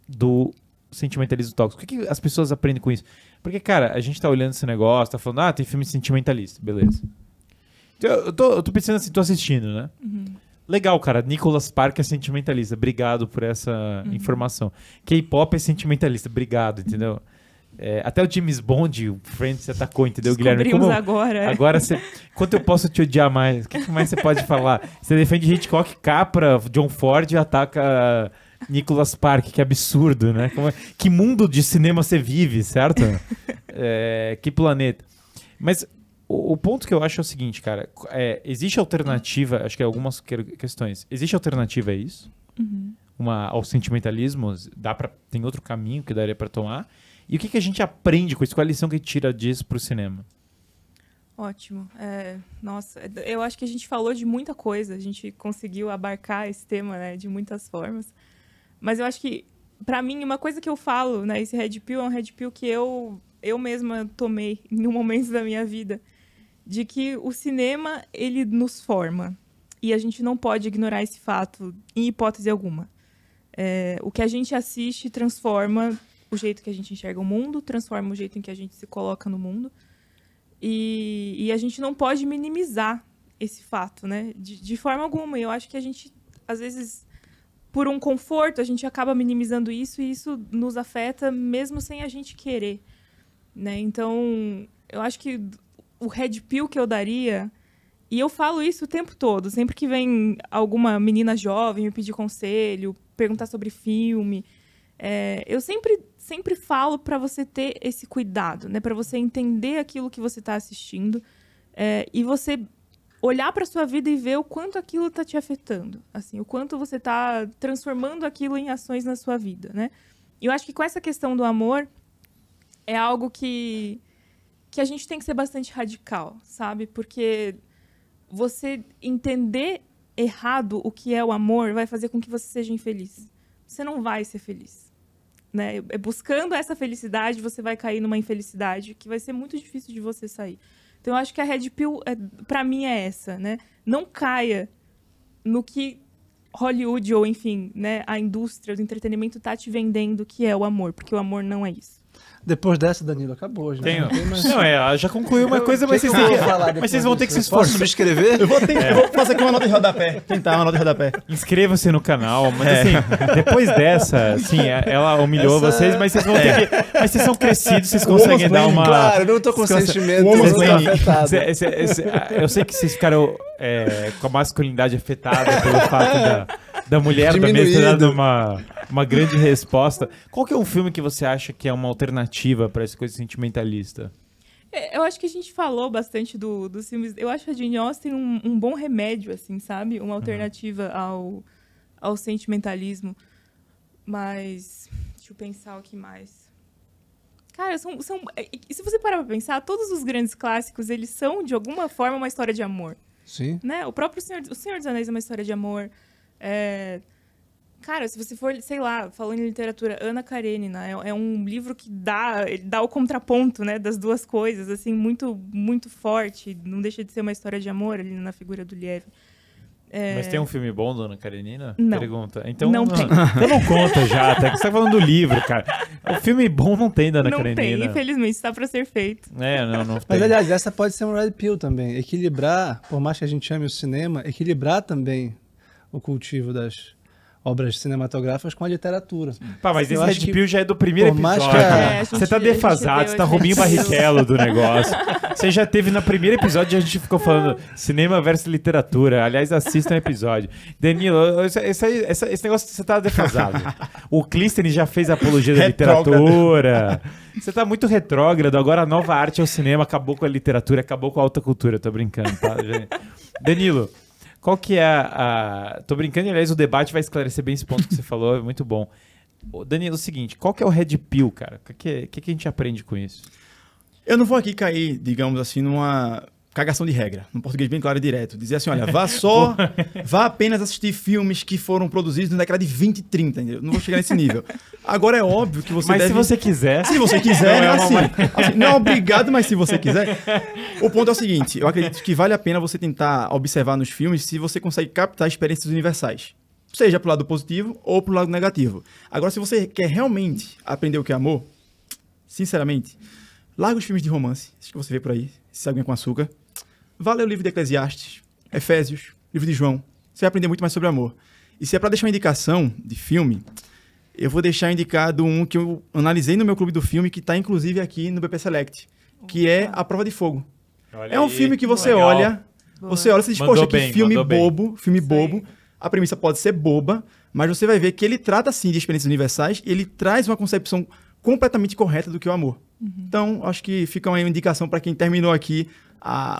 do sentimentalismo tóxico? O que as pessoas aprendem com isso? Porque, cara, a gente tá olhando esse negócio, tá falando, tem filme sentimentalista, beleza. Então, eu tô pensando assim, tô assistindo, né? Legal, cara, Nicholas Sparks é sentimentalista, obrigado por essa informação. K-pop é sentimentalista, obrigado, entendeu? Até o James Bond, o Friends, se atacou, entendeu, Guilherme? Agora você... Quanto eu posso te odiar mais? O que mais você pode falar? Você defende Hitchcock, Capra, John Ford e ataca Nicholas Sparks, que absurdo, né? Que mundo de cinema você vive, certo? Que planeta. Mas o ponto que eu acho é o seguinte, cara. Existe alternativa, acho que é algumas questões. Existe alternativa a isso? Ao sentimentalismo? Tem outro caminho que daria para tomar? E o que a gente aprende com isso? Qual a lição que a gente tira disso pro cinema? Ótimo. Nossa, eu acho que a gente falou de muita coisa. A gente conseguiu abarcar esse tema, né, de muitas formas. Mas eu acho que, pra mim, uma coisa que eu falo, né, esse Red Pill é um Red Pill que eu mesma tomei em um momento da minha vida, de que o cinema, ele nos forma. E a gente não pode ignorar esse fato em hipótese alguma. O que a gente assiste transforma o jeito que a gente enxerga o mundo, transforma o jeito em que a gente se coloca no mundo. E a gente não pode minimizar esse fato, né? De forma alguma. E eu acho que a gente, às vezes, por um conforto, a gente acaba minimizando isso e isso nos afeta mesmo sem a gente querer, né? Então, eu acho que o Red Pill que eu daria... E eu falo isso o tempo todo. Sempre que vem alguma menina jovem me pedir conselho, perguntar sobre filme... eu sempre falo para você ter esse cuidado, né? Para você entender aquilo que você está assistindo e você olhar para sua vida e ver o quanto aquilo está te afetando, assim, o quanto você está transformando aquilo em ações na sua vida, né? E eu acho que com essa questão do amor é algo que a gente tem que ser bastante radical, sabe? Porque você entender errado o que é o amor vai fazer com que você seja infeliz. Você não vai ser feliz, né? Buscando essa felicidade, você vai cair numa infelicidade que vai ser muito difícil de você sair. Então, eu acho que a Red Pill, pra mim, é essa, né? Não caia no que Hollywood ou, enfim, né, a indústria do entretenimento tá te vendendo que é o amor, porque o amor não é isso. Depois dessa, Danilo, acabou. Já. Não, já concluiu uma coisa, mas vocês vão ter que se esforçar. Posso subscrever? Eu vou fazer aqui uma nota de rodapé. Tentar uma nota de rodapé. Inscreva-se no canal, mas assim, depois dessa, assim, ela humilhou vocês, mas vocês vão ter que... Mas vocês são crescidos, vocês conseguem dar uma... Claro, eu não tô com sentimento afetado. Eu sei que vocês ficaram com a masculinidade afetada pelo fato da mulher da mesa ter dado uma grande resposta. Qual que é um filme que você acha que é uma alternativa para essa coisa sentimentalista? Eu acho que a gente falou bastante dos filmes. Eu acho que a Jane Austen um bom remédio, assim, sabe? Uma alternativa ao sentimentalismo. Mas, deixa eu pensar o que mais. Cara, se você parar pra pensar, todos os grandes clássicos, eles são, de alguma forma, uma história de amor. Sim. Né? O próprio Senhor dos Anéis é uma história de amor. Cara, se você for, sei lá, falando em literatura, Ana Karenina é um livro que dá o contraponto, né, das duas coisas, assim, muito, muito forte. Não deixa de ser uma história de amor ali na figura do Liev. Mas tem um filme bom da Ana Karenina? Não. Pergunta. Então não tem. Então não conta já, até que você tá falando do livro, cara. O filme bom não tem da Ana Karenina. Não tem, infelizmente, está para ser feito. Não tem. Mas, aliás, essa pode ser um Red Pill também. Equilibrar, por mais que a gente ame o cinema, equilibrar também o cultivo das obras cinematográficas com a literatura. Pá, mas esse Red Pill já é do primeiro episódio. Você tá defasado, você tá Rubinho Barrichello do negócio. Você já teve no primeiro episódio e a gente ficou falando cinema versus literatura. Aliás, assista um episódio. Danilo, esse negócio você tá defasado. O Clístenes já fez apologia da literatura. Você tá muito retrógrado. Agora a nova arte é o cinema. Acabou com a literatura, acabou com a alta cultura. Tô brincando, tá, gente? Danilo, qual que é Tô brincando, aliás, o debate vai esclarecer bem esse ponto que você falou, é muito bom. Danilo, é o seguinte, qual que é o Red Pill, cara? O que a gente aprende com isso? Eu não vou aqui cair, digamos assim, numa cagação de regra, num português bem claro e direto. Dizer assim, olha, vá apenas assistir filmes que foram produzidos na década de 20 e 30, entendeu? Não vou chegar nesse nível. Agora é óbvio que você Mas deve... se você quiser... Se você quiser, Não é assim, uma- não é obrigado, mas se você quiser. O ponto é o seguinte, eu acredito que vale a pena você tentar observar nos filmes se você consegue captar experiências universais. Seja pro lado positivo ou pro lado negativo. Agora, se você quer realmente aprender o que é amor, sinceramente, larga os filmes de romance, esses que você vê por aí, esse Aguinha com Açúcar. Vá ler o livro de Eclesiastes, Efésios, livro de João. Você vai aprender muito mais sobre amor. E se é para deixar uma indicação de filme, eu vou deixar indicado um que eu analisei no meu clube do filme, que está inclusive aqui no BP Select, que é A Prova de Fogo. Olha É um aí. filme que você Legal. olha, você olha e você diz, Mandou poxa, bem, que filme mandou bem. bobo, filme Isso aí. bobo. A premissa pode ser boba, mas você vai ver que ele trata, sim, de experiências universais e ele traz uma concepção completamente correta do que é o amor. Então, acho que fica uma indicação para quem terminou aqui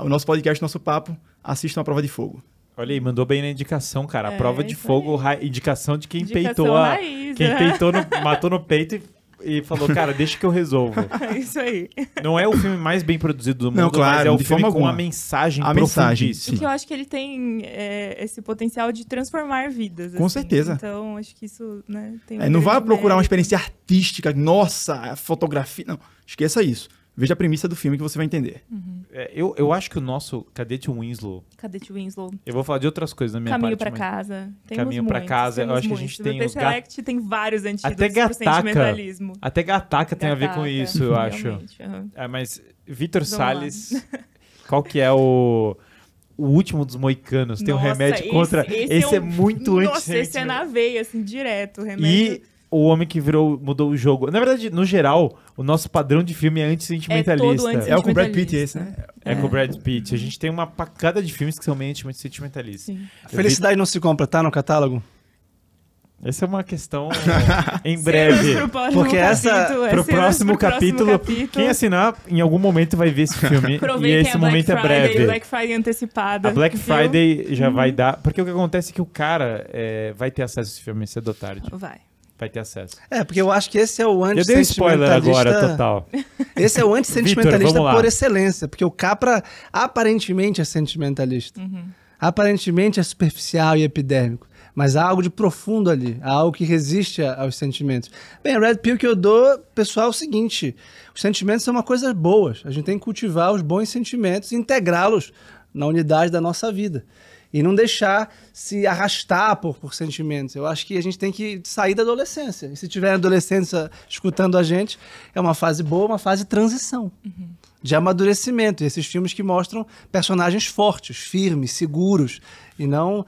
o nosso podcast, nosso papo, assista A Prova de Fogo. Olha aí, mandou bem na indicação, cara. A É, prova de isso fogo, indicação de quem Indicação peitou a... raiz, Quem é. peitou, matou no peito e falou, cara, deixa que eu resolvo. Isso aí. Não é o filme mais bem produzido do mundo, Não, claro, mas é o de filme forma com a alguma. mensagem A mensagem, profundíssima. E que eu acho que ele tem esse potencial de transformar vidas. Com assim. certeza. Então, acho que isso, né, tem Não vá grande procurar uma mérito. experiência artística, nossa, a fotografia. Não, esqueça isso. Veja a premissa do filme que você vai entender. Eu acho que o nosso Cadete Winslow... Cadete Winslow. Eu vou falar de outras coisas na minha Caminho parte. pra mas- casa. Temos Caminho pra muitos, casa, eu temos acho que a muitos. gente tem O os Select tem vários antídotos Até pro Gataca. sentimentalismo. Até Gataca tem a ver com Gataca, isso, eu acho. realmente, aham. Mas Vitor Vamos Salles, qual que é o último dos moicanos? Tem um Nossa, remédio contra... Esse é muito Nossa, esse é na veia, assim, direto. O remédio... E o homem que mudou o jogo. Na verdade, no geral, o nosso padrão de filme é antissentimentalista. É todo anti- É o com o Brad Pitt Sentimentalista. esse, né? É com o Brad Pitt. A gente tem uma pacada de filmes que são meio sentimentalistas. Sim. A felicidade não se compra, tá no catálogo? Essa é uma questão em breve. Cenas pro próximo Porque essa- capítulo, é Pro cenas próximo capítulo, quem assinar, em algum momento vai ver esse filme. e Aproveitem esse a Black momento é Friday, breve. Black Friday antecipada. A Black viu? Friday já vai dar. Porque o que acontece é que o cara vai ter acesso a esse filme cedo ou tarde. Vai. Vai ter acesso. É, porque eu acho que esse é o Eu dei um spoiler agora, total. Esse é o Vitor, antissentimentalista vamos lá. por excelência, porque o Capra aparentemente é sentimentalista. Aparentemente é superficial e epidérmico, mas há algo de profundo ali, há algo que resiste aos sentimentos. Bem, a Red Pill que eu dou, pessoal, é o seguinte, os sentimentos são uma coisa boa, a gente tem que cultivar os bons sentimentos e integrá-los na unidade da nossa vida. E não deixar se arrastar por sentimentos. Eu acho que a gente tem que sair da adolescência. E se tiver adolescência escutando a gente, é uma fase boa, uma fase de transição, de amadurecimento. E esses filmes que mostram personagens fortes, firmes, seguros e não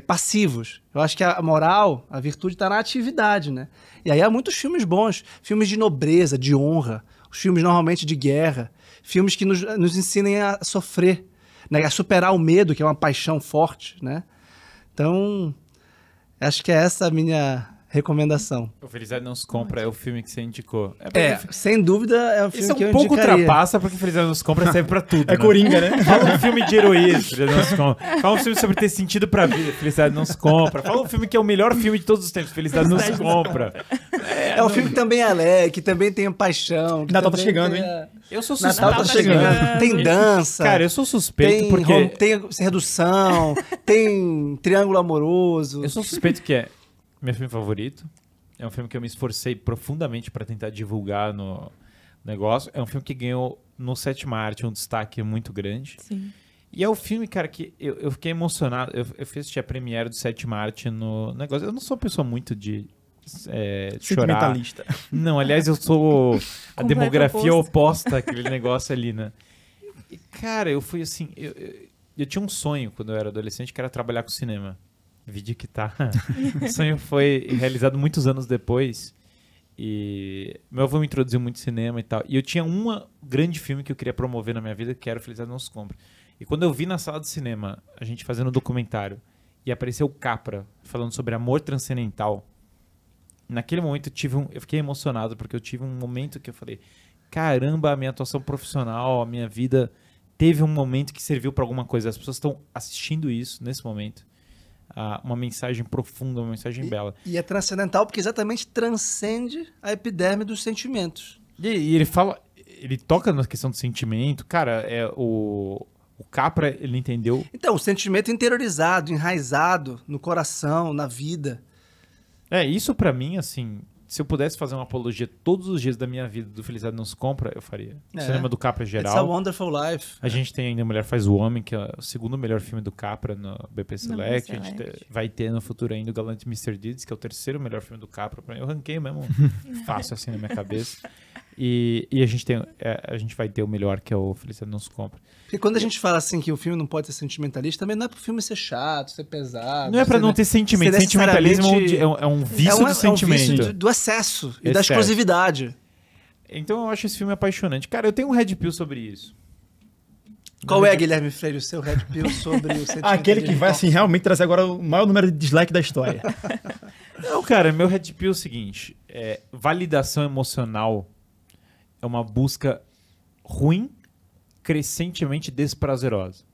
passivos. Eu acho que a moral, a virtude está na atividade, né? E aí há muitos filmes bons, filmes de nobreza, de honra, os filmes normalmente de guerra, filmes que nos ensinem a sofrer, né, a superar o medo, que é uma paixão forte, né? Então, acho que é essa a minha recomendação. O Felicidade Não Se Compra é o filme que você indicou. Sem dúvida é um filme Isso que é eu um pouco indicaria. ultrapassa, porque Felicidade Não Se Compra serve pra tudo. É Coringa, né? Fala um filme de heroísmo, Felicidade Não Se Compra. Fala um filme sobre ter sentido pra vida, Felicidade Não Se Compra. Fala um filme que é o melhor filme de todos os tempos, Felicidade Não Se Compra. É um filme que também é alegre, que também tem paixão. Que Natal tá também chegando, tem hein? Eu sou Natal tá chegando. Tem dança. Cara, eu sou suspeito porque... Tem redução, tem triângulo amoroso. Eu sou suspeito que é meu filme favorito. É um filme que eu me esforcei profundamente pra tentar divulgar no negócio. É um filme que ganhou no Sétima Arte um destaque muito grande. Sim. E é o filme, cara, que eu fiquei emocionado. Eu fiz assistir a premiere do Sétima Arte no negócio. Eu não sou uma pessoa muito de chorar. Sentimentalista. Não, aliás, eu sou a Completo demografia oposto. oposta àquele negócio ali, né? E, cara, eu fui assim... Eu tinha um sonho quando eu era adolescente, que era trabalhar com cinema. Vídeo que tá... O sonho foi realizado muitos anos depois. E meu avô me introduziu muito cinema e tal. E eu tinha um grande filme que eu queria promover na minha vida, que era o Felicidade Não Se Compra. E quando eu vi na sala de cinema, a gente fazendo um documentário, e apareceu o Capra falando sobre amor transcendental, naquele momento eu fiquei emocionado, porque eu tive um momento que eu falei, caramba, a minha atuação profissional, a minha vida teve um momento que serviu para alguma coisa. As pessoas estão assistindo isso nesse momento. Uma mensagem profunda, uma mensagem bela. E é transcendental porque exatamente transcende a epiderme dos sentimentos. E ele toca na questão do sentimento. Cara, o O Capra, ele entendeu... Então, o sentimento interiorizado, enraizado no coração, na vida. Isso pra mim, assim... Se eu pudesse fazer uma apologia todos os dias da minha vida do Felicidade Não Se Compra, eu faria. O cinema do Capra geral. It's a Wonderful Life. A gente tem ainda Mulher Faz o Homem, que é o segundo melhor filme do Capra no BP Select. A gente vai ter no futuro ainda o Galante Mr. Deeds, que é o terceiro melhor filme do Capra. Eu ranquei mesmo fácil assim na minha cabeça. E a gente vai ter o melhor, que é o Felicidade Não Se Compra. Porque quando a gente fala assim que o filme não pode ser sentimentalista, também não é pro filme ser chato, ser pesado. Não é pra não ter sentimento. Sentimentalismo é um vício do sentimento. É um vício do excesso e da exclusividade. Então eu acho esse filme apaixonante. Cara, eu tenho um Red Pill sobre isso. Qual é, Guilherme Freire, o seu Red Pill sobre o sentimento? Aquele que vai, assim, realmente trazer agora o maior número de dislike da história. Não, cara, meu Red Pill é o seguinte. Validação emocional é uma busca ruim, crescentemente desprazerosa.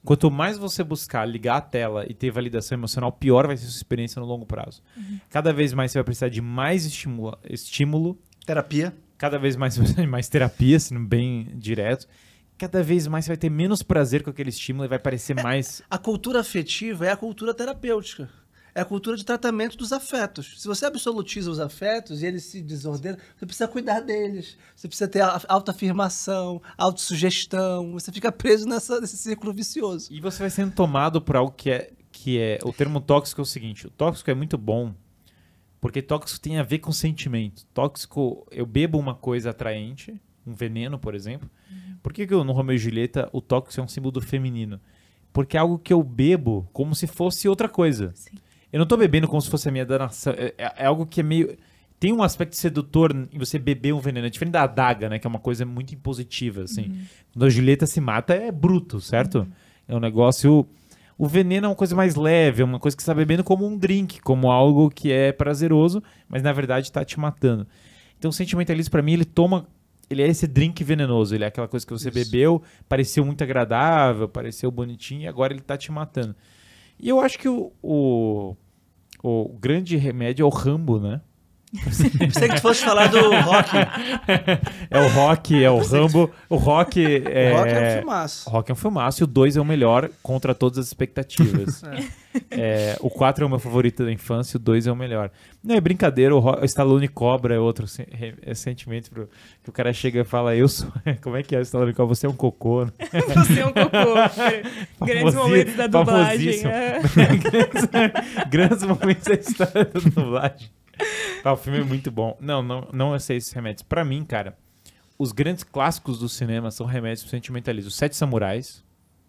Quanto mais você buscar ligar a tela e ter validação emocional, pior vai ser a sua experiência no longo prazo. Cada vez mais você vai precisar de mais estímulo. Terapia. Cada vez mais terapia, sendo bem direto. Cada vez mais você vai ter menos prazer com aquele estímulo e vai parecer mais... A cultura afetiva é a cultura terapêutica. É a cultura de tratamento dos afetos. Se você absolutiza os afetos e eles se desordenam, você precisa cuidar deles. Você precisa ter autoafirmação, autossugestão. Você fica preso nesse círculo vicioso. E você vai sendo tomado por algo que é... O termo tóxico é o seguinte. O tóxico é muito bom porque tóxico tem a ver com sentimento. Tóxico, eu bebo uma coisa atraente, um veneno, por exemplo. Por que no Romeu e Julieta o tóxico é um símbolo do feminino? Porque é algo que eu bebo como se fosse outra coisa. Sim. Eu não tô bebendo como se fosse a minha danação. É algo que é meio... Tem um aspecto sedutor em você beber um veneno. É diferente da adaga, né? Que é uma coisa muito impositiva, assim. Quando a Julieta se mata, é bruto, certo? É um negócio... O veneno é uma coisa mais leve, é uma coisa que você tá bebendo como um drink, como algo que é prazeroso, mas na verdade tá te matando. Então o sentimentalismo, pra mim, ele é esse drink venenoso. Ele é aquela coisa que você bebeu, pareceu muito agradável, pareceu bonitinho, e agora ele tá te matando. E eu acho que o grande remédio é o Rambo, né? Pensei que tu fosse falar do Rock. É o Rock, é o Rambo. O Rock é... O Rock é um filmaço. O Rock é um filmaço e o 2 é o melhor contra todas as expectativas. O 4 é o meu favorito da infância e o 2 é o melhor. Não, é brincadeira, o Stallone Cobra é outro sentimento que o cara chega e fala, eu sou... Como é que é o Stallone Cobra? Você é um cocô, né? Você é um cocô. Grandes momentos da dublagem. Grandes momentos da história da dublagem. O filme é muito bom. Não sei esses remédios. Pra mim, cara, os grandes clássicos do cinema são remédios pro sentimentalismo. Os Sete Samurais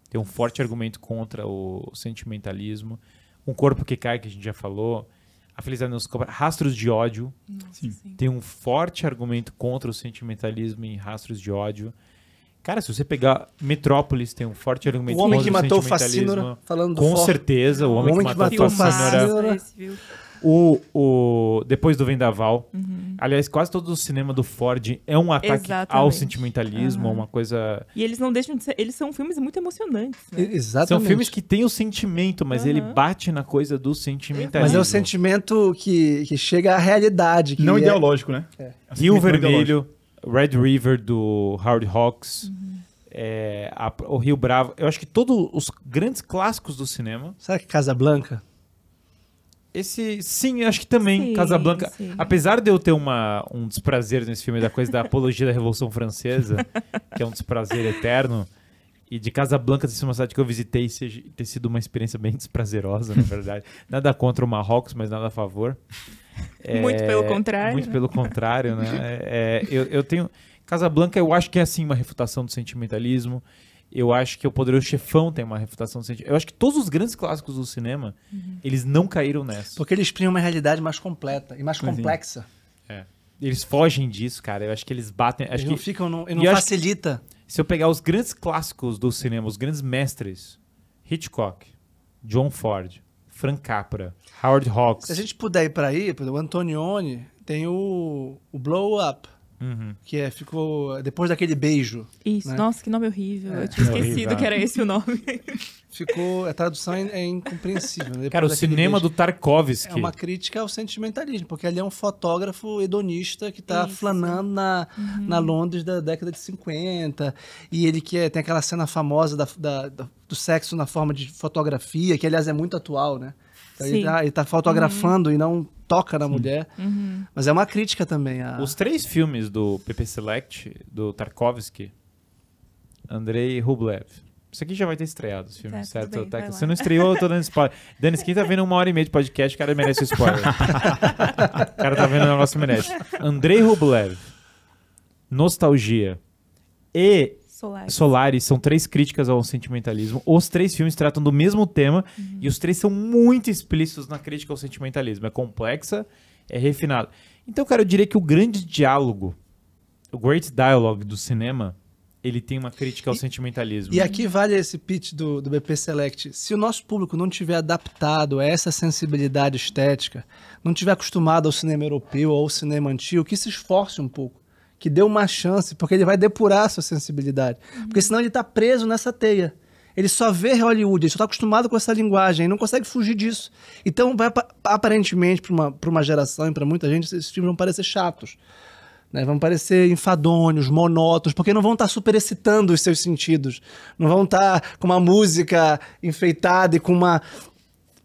tem um forte argumento contra o sentimentalismo. Um Corpo que Cai, que a gente já falou. A Felicidade Não Se Compra. Rastros de Ódio. Sim. Tem um forte argumento contra o sentimentalismo em Rastros de Ódio. Cara, se você pegar Metrópolis, tem um forte argumento contra o sentimentalismo. O Homem que Matou o Facínora, falando do Com certeza, O Homem que Matou o Facínora. Depois do Vendaval. Aliás, quase todo o cinema do Ford é um ataque ao sentimentalismo, uma coisa... E eles não deixam de ser... Eles são filmes muito emocionantes, né? Exatamente. São filmes que têm o sentimento, mas ele bate na coisa do sentimentalismo. Mas é o sentimento que chega à realidade. Que não ideológico, né? Rio Vermelho, Red River, do Howard Hawks, o Rio Bravo. Eu acho que todos os grandes clássicos do cinema... Será que Casablanca? Sim, acho que também, Casablanca. Sim. Apesar de eu ter um desprazer nesse filme da coisa da apologia da Revolução Francesa, que é um desprazer eterno, e de Casablanca ter sido uma cidade que eu visitei e ter sido uma experiência bem desprazerosa, na verdade. Nada contra o Marrocos, mas nada a favor. Muito pelo contrário. Muito pelo contrário, né? Eu tenho... Casablanca, eu acho que é, assim, uma refutação do sentimentalismo. Eu acho que o Poderoso Chefão tem uma refutação do sentimento. Eu acho que todos os grandes clássicos do cinema, eles não caíram nessa. Porque eles criam uma realidade mais completa e mais complexa. Eles fogem disso, cara. Eu acho que eles batem... Eles não ficam... Não facilita. Se eu pegar os grandes clássicos do cinema, os grandes mestres, Hitchcock, John Ford, Frank Capra, Howard Hawks... Se a gente puder ir para aí, o Antonioni tem o Blow Up. Que ficou depois daquele beijo. Isso, né? nossa, que nome horrível. Eu tinha esquecido horrível. que era esse o nome. A tradução é incompreensível. Né? Depois Cara, o daquele cinema beijo. do Tarkovsky. É uma crítica ao sentimentalismo, porque ele é um fotógrafo hedonista que está Isso. flanando na Londres da década de 50. E ele tem aquela cena famosa do sexo na forma de fotografia, que aliás é muito atual, né? Então, Sim. ele tá fotografando e não toca na mulher. Mas é uma crítica também. Os 3 filmes do PP Select, do Tarkovsky, Andrei Rublev. Isso aqui já vai ter estreado, os filmes, Tá, tudo certo? bem, vai lá. Você não estreou, eu tô dando spoiler. Denis, quem tá vendo 1h30 de podcast, o cara merece o spoiler. O cara tá vendo o negócio, merece. Andrei Rublev, Nostalgia e Solaris são 3 críticas ao sentimentalismo. Os 3 filmes tratam do mesmo tema e os 3 são muito explícitos na crítica ao sentimentalismo. É complexa, é refinado. Então, cara, eu diria que o grande diálogo, o Great Dialogue do cinema, ele tem uma crítica ao sentimentalismo. E aqui vale esse pitch do BP Select. Se o nosso público não tiver adaptado a essa sensibilidade estética, não tiver acostumado ao cinema europeu ou ao cinema antigo, que se esforce um pouco, que dê uma chance, porque ele vai depurar a sua sensibilidade. Porque senão ele está preso nessa teia. Ele só vê Hollywood, ele só está acostumado com essa linguagem, não consegue fugir disso. Então, aparentemente, para uma geração e para muita gente, esses filmes vão parecer chatos. Né? Vão parecer enfadonhos, monótonos, porque não vão estar superexcitando os seus sentidos. Não vão estar com uma música enfeitada e com uma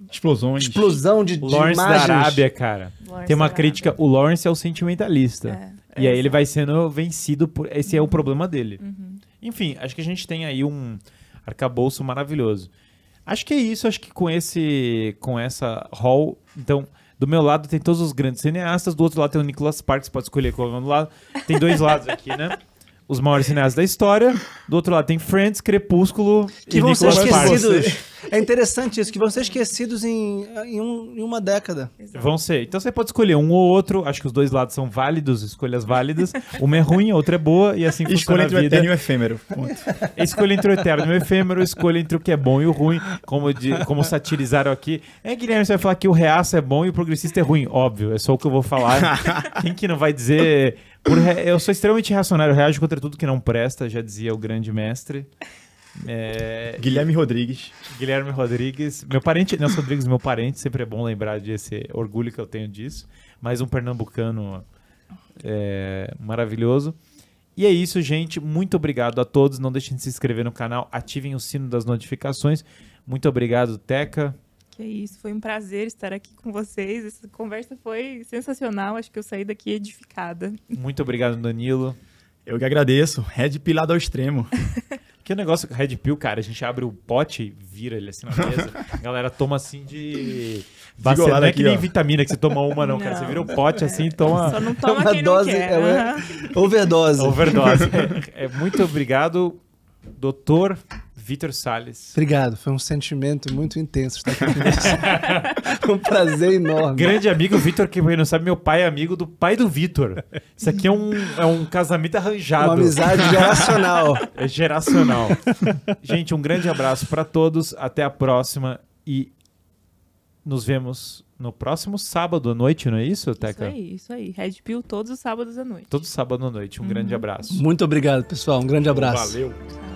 explosão de Lawrence imagens. da Arábia, cara. Lawrence Tem uma da crítica. O Lawrence é o sentimentalista. E aí ele vai sendo vencido por... Esse é o problema dele. Enfim, acho que a gente tem aí um arcabouço maravilhoso. Acho que é isso. Acho que com essa hall... Então, do meu lado tem todos os grandes cineastas. Do outro lado tem o Nicholas Sparks. Pode escolher qual é o lado. Tem 2 lados aqui, né? Os maiores cineastas da história. Do outro lado tem Friends, Crepúsculo que e vão ser Nicholas Sparks. esquecidos. É interessante isso, que vão ser esquecidos em uma década. Vão ser. Então você pode escolher um ou outro. Acho que os 2 lados são válidos, escolhas válidas. Uma é ruim, a outra é boa, e assim funciona Escolha a entre o vida. eterno e o efêmero. Ponto. Escolha entre o eterno e o efêmero, escolha entre o que é bom e o ruim, como satirizaram aqui. Guilherme, você vai falar que o reaço é bom e o progressista é ruim. Óbvio, é só o que eu vou falar. Quem que não vai dizer... Eu sou extremamente reacionário, eu reajo contra tudo que não presta, já dizia o grande mestre. Guilherme Rodrigues. Guilherme Rodrigues. Meu parente, Nelson Rodrigues, meu parente, sempre é bom lembrar desse orgulho que eu tenho disso. Mais um pernambucano maravilhoso. E é isso, gente. Muito obrigado a todos. Não deixem de se inscrever no canal, ativem o sino das notificações. Muito obrigado, Teca. Que isso, foi um prazer estar aqui com vocês. Essa conversa foi sensacional. Acho que eu saí daqui edificada. Muito obrigado, Danilo. Eu que agradeço. Red pilado ao extremo. Que negócio com Red Pill, cara, a gente abre o pote e vira ele assim na mesa. A galera toma assim de... Não é aqui, que nem ó. vitamina que você toma uma, não, cara. Você vira o pote assim e toma... Só não toma Uma quem dose, não quer. overdose. Overdose. Muito obrigado, doutor Vitor Salles. Obrigado, foi um sentimento muito intenso estar aqui com você. Um prazer enorme. Grande amigo, Vitor, que quem não sabe, meu pai é amigo do pai do Vitor. Isso aqui é um casamento arranjado. Uma amizade geracional. É geracional. Gente, um grande abraço para todos, até a próxima e nos vemos no próximo sábado à noite, não é isso, Teca? Isso aí. Red Pill todos os sábados à noite. Todo sábado à noite. Um grande abraço. Muito obrigado, pessoal. Um grande abraço. Valeu.